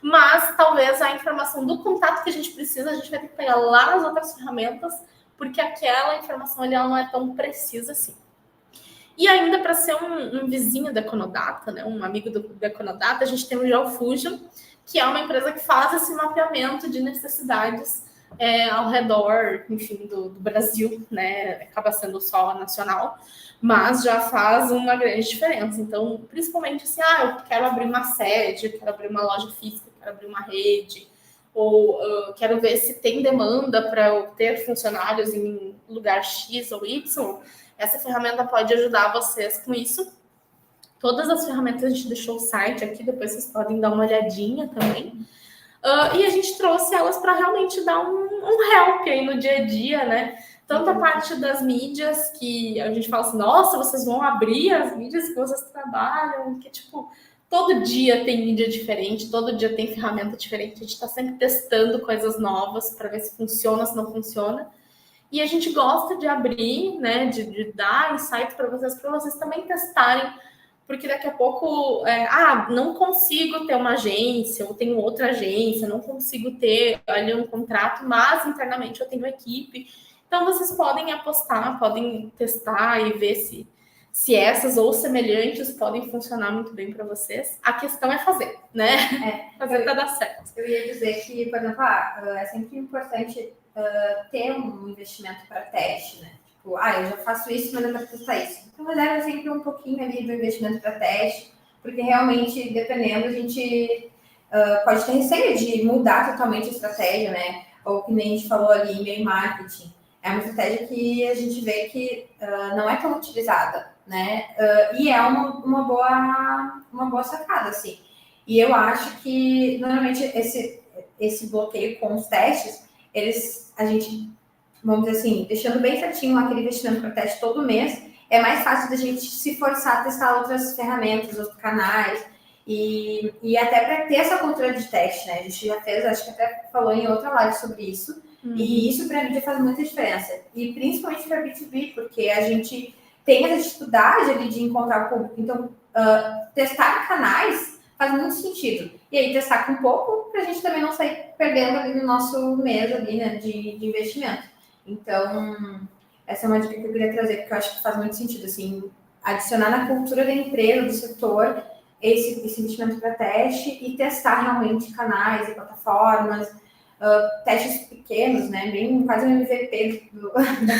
[SPEAKER 2] mas talvez a informação do contato que a gente precisa, a gente vai ter que pegar lá nas outras ferramentas, porque aquela informação ali, ela não é tão precisa assim. E ainda para ser um vizinho da Econodata, né, um amigo da Econodata, a gente tem o GeoFusion, que é uma empresa que faz esse mapeamento de necessidades ao redor, enfim, do Brasil, né? Acaba sendo só nacional, mas já faz uma grande diferença. Então, principalmente assim, eu quero abrir uma sede, eu quero abrir uma loja física, eu quero abrir uma rede, ou quero ver se tem demanda para eu ter funcionários em lugar X ou Y. Essa ferramenta pode ajudar vocês com isso. Todas as ferramentas a gente deixou o site aqui, depois vocês podem dar uma olhadinha também. E a gente trouxe elas para realmente dar um help aí no dia a dia, né? Tanto a parte das mídias, que a gente fala assim, nossa, vocês vão abrir as mídias que vocês trabalham, que tipo, todo dia tem mídia diferente, todo dia tem ferramenta diferente, a gente está sempre testando coisas novas para ver se funciona, se não funciona. E a gente gosta de abrir, né, de dar insights para vocês também testarem, porque daqui a pouco, não consigo ter uma agência, ou tenho outra agência, não consigo ter ali um contrato, mas internamente eu tenho equipe. Então, vocês podem apostar, podem testar e ver se essas ou semelhantes podem funcionar muito bem para vocês. A questão é fazer, né? Fazer para dar certo.
[SPEAKER 1] Eu ia dizer que, por exemplo, é sempre importante ter um investimento para teste, né? Tipo, eu já faço isso, mas eu quero testar isso. Então, reserva sempre um pouquinho ali do investimento para teste, porque realmente, dependendo, a gente pode ter receio de mudar totalmente a estratégia, né? Ou que nem a gente falou ali, e-mail marketing. É uma estratégia que a gente vê que não é tão utilizada, né? E é uma boa sacada, assim. E eu acho que, normalmente, esse bloqueio com os testes, a gente, vamos dizer assim, deixando bem certinho aquele investimento para teste todo mês, é mais fácil da gente se forçar a testar outras ferramentas, outros canais, e até para ter essa cultura de teste, né? A gente já fez, acho que até falou em outra live sobre isso, e isso para a mídia faz muita diferença. E principalmente para B2B, porque a gente tem essa dificuldade ali de encontrar o público. Então, testar canais faz muito sentido. E aí, testar com pouco, para a gente também não sair perdendo ali no nosso mês ali, né, de investimento. Então, essa é uma dica que eu queria trazer, porque eu acho que faz muito sentido, assim, adicionar na cultura da empresa, do setor, esse investimento para teste e testar realmente canais e plataformas, testes pequenos, né? Bem, quase um MVP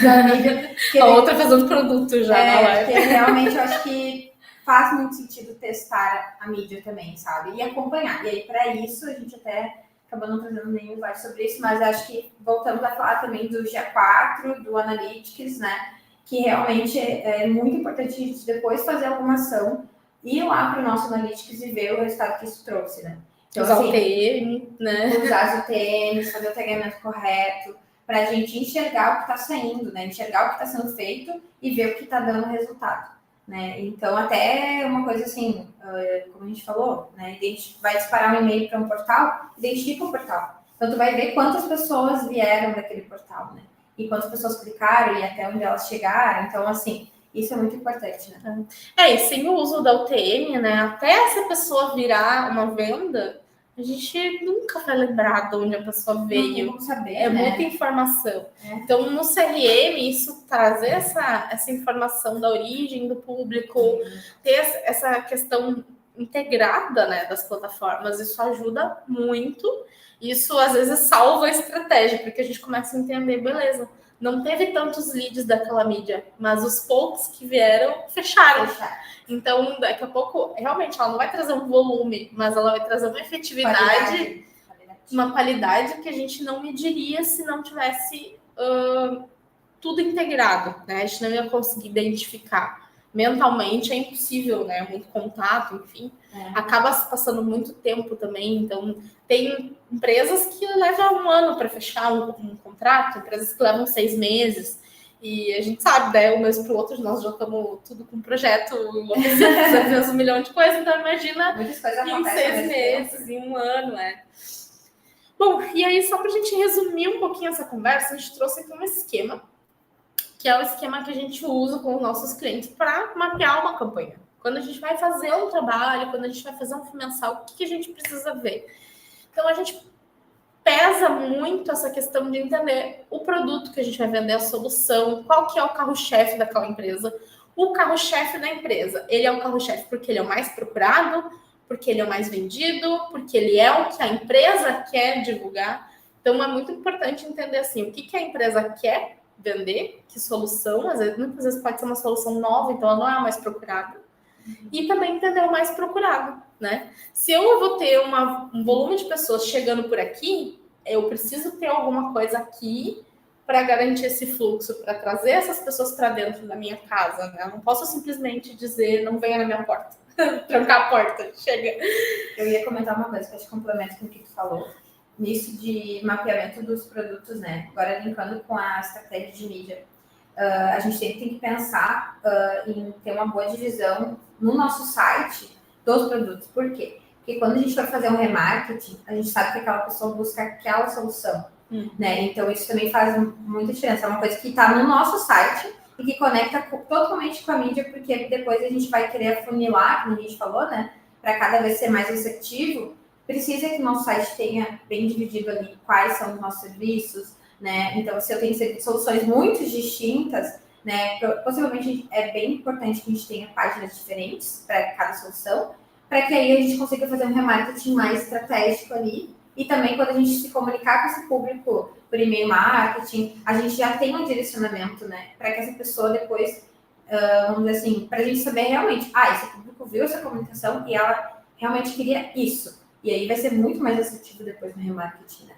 [SPEAKER 1] da mídia.
[SPEAKER 2] A outra fazendo produto já na live.
[SPEAKER 1] Que realmente eu acho que faz muito sentido testar a mídia também, sabe? E acompanhar. E aí, para isso, a gente até acabou não trazendo nenhum slide sobre isso, mas acho que voltamos a falar também do GA4, do Analytics, né? Que realmente é muito importante a gente depois fazer alguma ação, ir lá para o nosso Analytics e ver o resultado que isso trouxe, né?
[SPEAKER 2] Então, usar o TM, né?
[SPEAKER 1] Usar os TMs, fazer o tagamento correto, para a gente enxergar o que está saindo, né? Enxergar o que está sendo feito e ver o que está dando resultado, né? Então, até uma coisa assim, como a gente falou, né? A gente vai disparar um e-mail para um portal, identifica o portal. Então, tu vai ver quantas pessoas vieram daquele portal, né? E quantas pessoas clicaram e até onde elas chegaram. Então, assim, isso é muito importante, né?
[SPEAKER 2] E sem o uso da UTM, né? Até essa pessoa virar uma venda, a gente nunca vai lembrar de onde a pessoa veio.
[SPEAKER 1] Não saber,
[SPEAKER 2] é
[SPEAKER 1] né?
[SPEAKER 2] muita informação. Então, no CRM, isso trazer essa informação da origem do público, ter essa questão integrada, né, das plataformas, isso ajuda muito. Isso, às vezes, salva a estratégia, porque a gente começa a entender, beleza, não teve tantos leads daquela mídia, mas os poucos que vieram fecharam. Então, daqui a pouco, realmente, ela não vai trazer um volume, mas ela vai trazer uma efetividade, uma qualidade que a gente não mediria se não tivesse tudo integrado, né? A gente não ia conseguir identificar. Mentalmente é impossível, né? Muito contato, enfim. Acaba passando muito tempo também. Então, tem empresas que levam 1 ano para fechar um contrato, empresas que levam 6 meses. E a gente sabe, né? Um mês para o outro, nós já estamos tudo com projeto enlouquecido, 1 milhão de coisas. Então, imagina em 6 meses, em 1 ano, Bom, e aí, só para a gente resumir um pouquinho essa conversa, a gente trouxe aqui um esquema, que é o esquema que a gente usa com os nossos clientes para mapear uma campanha. Quando a gente vai fazer um trabalho, quando a gente vai fazer um fim mensal, o que a gente precisa ver? Então, a gente pesa muito essa questão de entender o produto que a gente vai vender, a solução, qual que é o carro-chefe daquela empresa. O carro-chefe da empresa, ele é o carro-chefe porque ele é o mais procurado, porque ele é o mais vendido, porque ele é o que a empresa quer divulgar. Então, é muito importante entender assim, o que a empresa quer vender, que solução, muitas vezes pode ser uma solução nova, então ela não é a mais procurada. E também entender o mais procurado, né? Se eu vou ter um volume de pessoas chegando por aqui, eu preciso ter alguma coisa aqui para garantir esse fluxo, para trazer essas pessoas para dentro da minha casa, né? Eu não posso simplesmente dizer, não venha na minha porta, trancar a porta, chega.
[SPEAKER 1] Eu ia comentar uma coisa que acho que complementa com o que tu falou, nisso de mapeamento dos produtos, né? Agora, linkando com a estratégia de mídia, a gente tem que pensar em ter uma boa divisão no nosso site dos produtos. Por quê? Porque quando a gente for fazer um remarketing, a gente sabe que aquela pessoa busca aquela solução, né? Então, isso também faz muita diferença. É uma coisa que está no nosso site e que conecta totalmente com a mídia, porque depois a gente vai querer afunilar, como a gente falou, né? Para cada vez ser mais receptivo, precisa que o nosso site tenha bem dividido ali quais são os nossos serviços, né? Então, se eu tenho soluções muito distintas, né? Possivelmente é bem importante que a gente tenha páginas diferentes para cada solução, para que aí a gente consiga fazer um remarketing mais estratégico ali. E também, quando a gente se comunicar com esse público por e-mail marketing, a gente já tem um direcionamento, né? Para que essa pessoa depois vamos dizer assim, para a gente saber realmente, esse público viu essa comunicação e ela realmente queria isso. E aí vai ser muito mais assertivo depois no remarketing, né?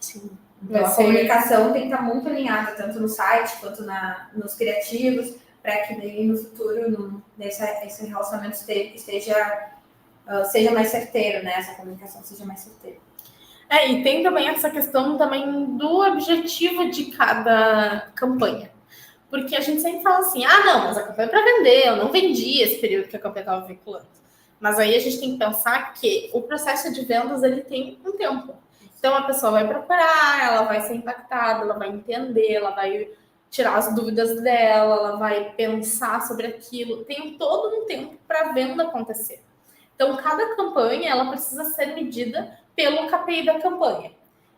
[SPEAKER 2] Sim.
[SPEAKER 1] Então, a comunicação tem que estar muito alinhada, tanto no site quanto nos criativos, para que daí no futuro esse relacionamento seja mais certeiro, né? Essa comunicação seja mais certeira.
[SPEAKER 2] E tem também essa questão também do objetivo de cada campanha. Porque a gente sempre fala assim, não, mas a campanha é para vender, eu não vendi esse período que a campanha estava vinculando. Mas aí a gente tem que pensar que o processo de vendas, ele tem um tempo. Então a pessoa vai procurar, ela vai ser impactada, ela vai entender, ela vai tirar as dúvidas dela, ela vai pensar sobre aquilo. Tem todo um tempo para a venda acontecer. Então cada campanha, ela precisa ser medida pelo KPI da campanha.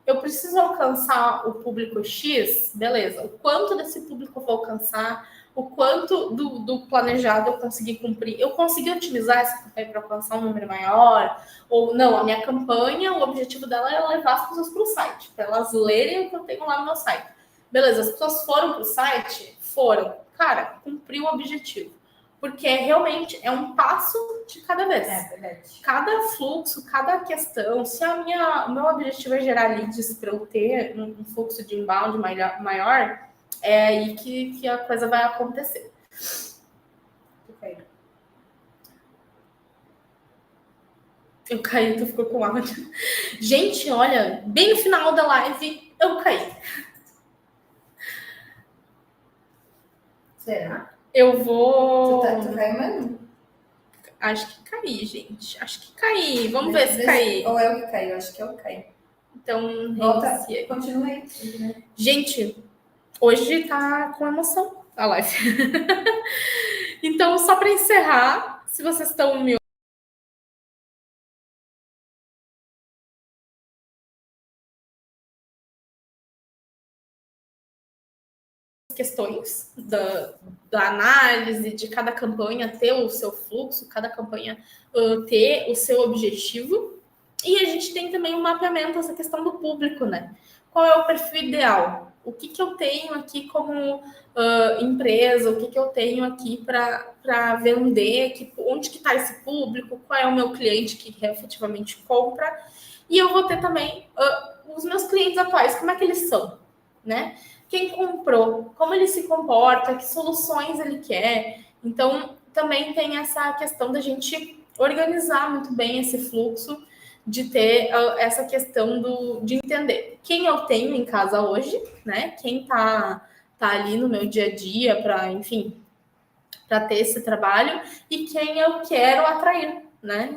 [SPEAKER 2] Eu preciso alcançar o público X, beleza. O quanto desse público eu vou alcançar, o quanto do planejado eu consegui cumprir. Eu consegui otimizar essa campanha para alcançar um número maior? Ou não, a minha campanha, o objetivo dela é levar as pessoas para o site, para elas lerem o que eu tenho lá no meu site. Beleza, as pessoas foram para o site? Foram. Cara, cumpriu o objetivo. Porque realmente é um passo de cada vez.
[SPEAKER 1] É verdade.
[SPEAKER 2] Cada fluxo, cada questão, se o meu objetivo é gerar leads para eu ter um fluxo de inbound maior, é aí que a coisa vai acontecer. Eu caí, tu ficou com áudio. Gente, olha, bem no final da live, eu caí.
[SPEAKER 1] Será?
[SPEAKER 2] Eu vou...
[SPEAKER 1] Tu caiu mesmo?
[SPEAKER 2] Acho que caí, gente. Acho que caí. Vamos ver se caí.
[SPEAKER 1] Ou eu que caí? Eu acho que eu caí.
[SPEAKER 2] Então,
[SPEAKER 1] volta, continua aí.
[SPEAKER 2] Gente, hoje tá com emoção a live. Então, só para encerrar, se vocês estão me questões da análise de cada campanha ter o seu fluxo, cada campanha ter o seu objetivo. E a gente tem também um mapeamento, essa questão do público, né? Qual é o perfil ideal? O que eu tenho aqui como empresa? O que eu tenho aqui para vender? Onde que está esse público? Qual é o meu cliente que efetivamente compra? E eu vou ter também os meus clientes atuais, como é que eles são, né? Quem comprou, como ele se comporta, que soluções ele quer. Então, também tem essa questão da gente organizar muito bem esse fluxo, de ter essa questão de entender quem eu tenho em casa hoje, né? Quem tá ali no meu dia a dia para, enfim, para ter esse trabalho e quem eu quero atrair, né?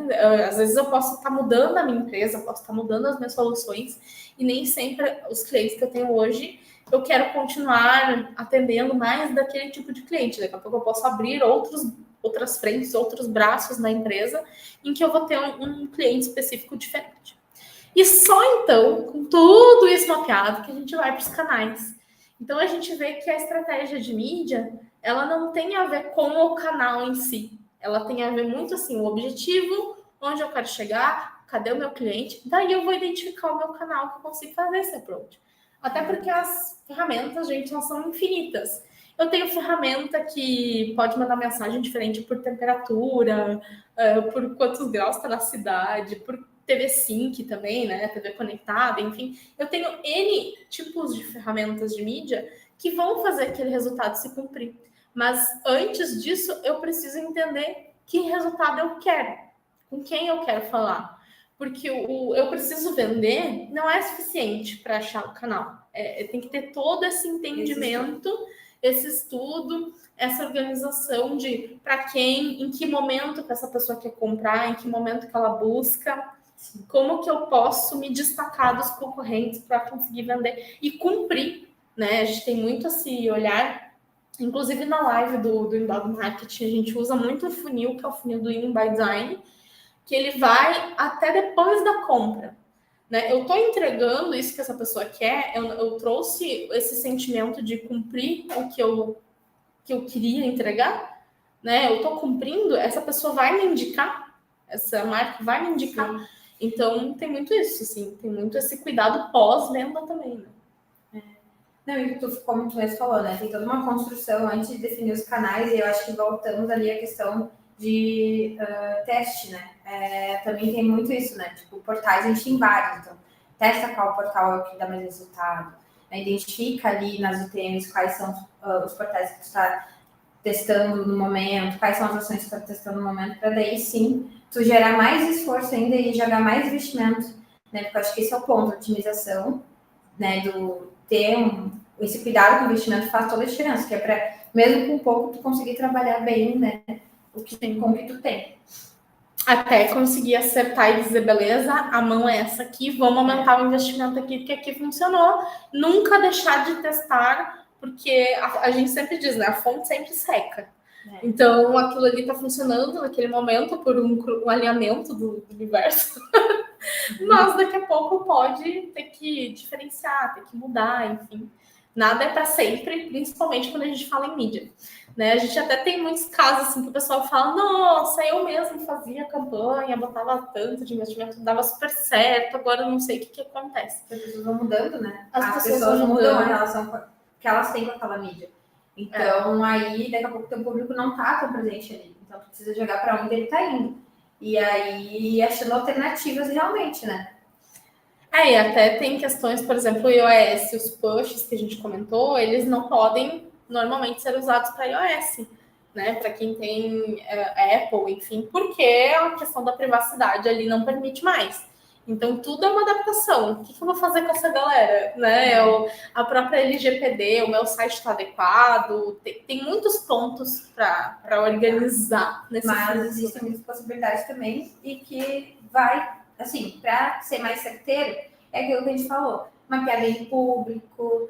[SPEAKER 2] Às vezes eu posso estar mudando a minha empresa, posso estar mudando as minhas soluções e nem sempre os clientes que eu tenho hoje eu quero continuar atendendo mais daquele tipo de cliente. Daqui a pouco eu posso abrir outras frentes, outros braços na empresa em que eu vou ter um cliente específico diferente. E só então, com tudo isso mapeado, que a gente vai para os canais. Então a gente vê que a estratégia de mídia, ela não tem a ver com o canal em si. Ela tem a ver muito assim, o objetivo, onde eu quero chegar, cadê o meu cliente, daí eu vou identificar o meu canal que eu consigo fazer esse approach. Até porque as ferramentas, gente, elas são infinitas. Eu tenho ferramenta que pode mandar mensagem diferente por temperatura, por quantos graus está na cidade, por TV Sync também, né? TV conectada, enfim. Eu tenho N tipos de ferramentas de mídia que vão fazer aquele resultado se cumprir. Mas antes disso, eu preciso entender que resultado eu quero, com quem eu quero falar. Porque eu preciso vender não é suficiente para achar o canal. Tem que ter todo esse entendimento, esse estudo, essa organização de para quem, em que momento que essa pessoa quer comprar, em que momento que ela busca, como que eu posso me destacar dos concorrentes para conseguir vender e cumprir, né? A gente tem muito esse olhar, inclusive na live do Inbound Marketing, a gente usa muito o funil, que é o funil do In by Design, que ele vai até depois da compra, né? Eu estou entregando isso que essa pessoa quer, eu trouxe esse sentimento de cumprir o que eu queria entregar, né? Eu estou cumprindo, essa pessoa vai me indicar, essa marca vai me indicar. Sim. Então, tem muito isso, assim, tem muito esse cuidado pós-venda também, né?
[SPEAKER 1] Não, e como tu mesmo falou, né? Tem toda uma construção antes de definir os canais, e eu acho que voltamos ali à questão de teste, né? Também tem muito isso, né? Tipo, portais a gente tem vários, então testa qual portal é o que dá mais resultado, né? Identifica ali nas UTMs quais são os portais que tu está testando no momento, quais são as ações que tu está testando no momento, para daí sim tu gerar mais esforço ainda e jogar mais investimento, né? Porque eu acho que esse é o ponto, a otimização, né? Do ter esse cuidado com o investimento faz toda a diferença, que é para, mesmo com pouco, tu conseguir trabalhar bem, né? Com o que tu tem.
[SPEAKER 2] Até conseguir acertar e dizer, beleza, a mão é essa aqui, vamos aumentar o investimento aqui, porque aqui funcionou. Nunca deixar de testar, porque a gente sempre diz, né? A fonte sempre seca. Então, aquilo ali está funcionando naquele momento por um alinhamento do universo. Mas daqui a pouco pode ter que diferenciar, ter que mudar, enfim. Nada é para sempre, principalmente quando a gente fala em mídia. Né? A gente até tem muitos casos assim que o pessoal fala, nossa, eu mesmo fazia campanha, botava tanto de investimento, dava super certo, agora eu não sei o que acontece.
[SPEAKER 1] As pessoas vão mudando, né?
[SPEAKER 2] As pessoas
[SPEAKER 1] mudam a relação que elas têm com aquela mídia. Então, aí, daqui a pouco, o teu público não tá tão presente ali. Então, tu precisa jogar para onde ele tá indo. E aí, achando alternativas realmente, né?
[SPEAKER 2] E até tem questões, por exemplo, o iOS, os pushes que a gente comentou, eles não podem normalmente ser usados para iOS, né? Para quem tem Apple, enfim, porque a questão da privacidade ali não permite mais. Então, tudo é uma adaptação. O que eu vou fazer com essa galera? Né? A própria LGPD, o meu site está adequado, tem muitos pontos para organizar nesse
[SPEAKER 1] Mas
[SPEAKER 2] fluxo.
[SPEAKER 1] existem muitas possibilidades também e que vai, assim, para ser mais certeiro, é aquilo que a gente falou. Mapear bem o público,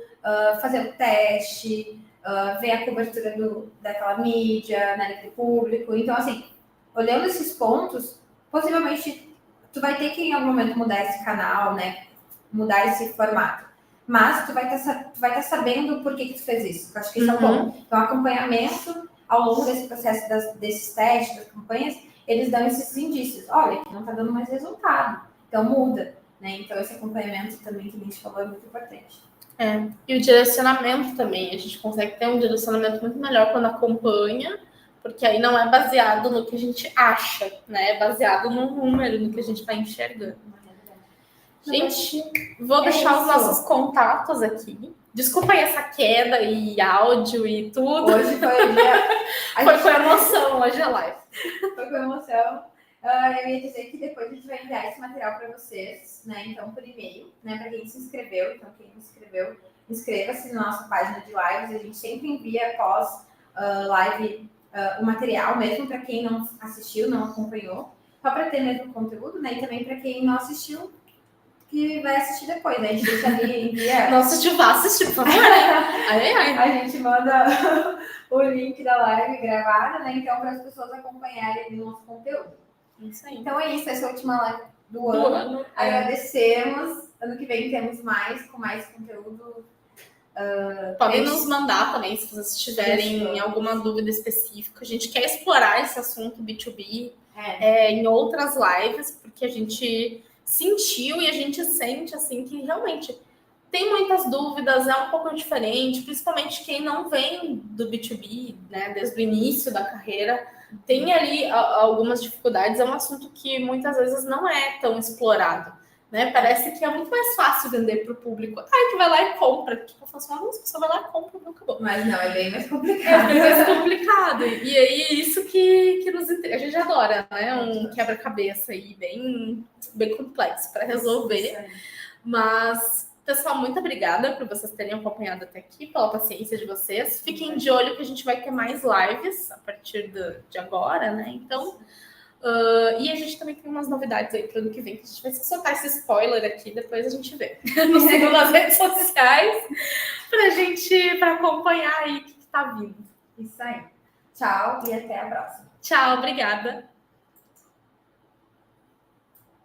[SPEAKER 1] fazer o teste, ver a cobertura daquela mídia, né, do público. Então, assim, olhando esses pontos, possivelmente tu vai ter que em algum momento mudar esse canal, né? Mudar esse formato. Mas tu vai estar sabendo por que tu fez isso. Eu acho que isso é o ponto. Então, acompanhamento ao longo desse processo desses testes, das campanhas, eles dão esses indícios. Olha, aqui não está dando mais resultado. Então, muda. Né? Então, esse acompanhamento também que a gente falou é muito importante.
[SPEAKER 2] E o direcionamento também. A gente consegue ter um direcionamento muito melhor quando acompanha, porque aí não é baseado no que a gente acha, né? É baseado no número, no que a gente vai enxergando. Gente, vou deixar os nossos contatos aqui. Desculpa aí essa queda e áudio e tudo.
[SPEAKER 1] Hoje foi o dia...
[SPEAKER 2] Foi com emoção, hoje é live.
[SPEAKER 1] Foi com emoção. Eu ia dizer que depois a gente vai enviar esse material para vocês, né? Então, por e-mail, né? Para quem se inscreveu. Então, quem não se inscreveu, inscreva-se na nossa página de lives. A gente sempre envia após live o material, mesmo para quem não assistiu, não acompanhou. Só para ter mesmo conteúdo, né? E também para quem não assistiu, que vai assistir depois, né? A gente deixa ali, envia...
[SPEAKER 2] Não assistiu, vá assistir, por favor.
[SPEAKER 1] A gente manda o link da live gravada, né? Então, para as pessoas acompanharem o nosso conteúdo.
[SPEAKER 2] Isso aí.
[SPEAKER 1] Então é isso, essa é a última live do ano. Agradecemos. Ano que vem temos com mais conteúdo.
[SPEAKER 2] Podem nos mandar também, se vocês tiverem alguma dúvida específica. A gente quer explorar esse assunto B2B em outras lives, porque a gente sentiu e a gente sente assim que realmente tem muitas dúvidas, é um pouco diferente, principalmente quem não vem do B2B, né, desde o início da carreira, tem ali algumas dificuldades, é um assunto que muitas vezes não é tão explorado, né? Parece que é muito mais fácil vender para o público. Que vai lá e compra. Tipo, a pessoa vai lá e compra, não acabou.
[SPEAKER 1] Mas não, é bem mais complicado.
[SPEAKER 2] É bem mais complicado. E aí, isso que nos interessa. A gente adora, né? Um quebra-cabeça aí bem complexo para resolver. Mas, pessoal, muito obrigada por vocês terem acompanhado até aqui, pela paciência de vocês. Fiquem de olho que a gente vai ter mais lives a partir de agora, né? Então, e a gente também tem umas novidades aí para o ano que vem, que a gente vai soltar esse spoiler aqui, depois a gente vê. Nos sigam nas redes sociais para acompanhar aí o que está vindo.
[SPEAKER 1] Isso aí. Tchau e até a próxima.
[SPEAKER 2] Tchau, obrigada.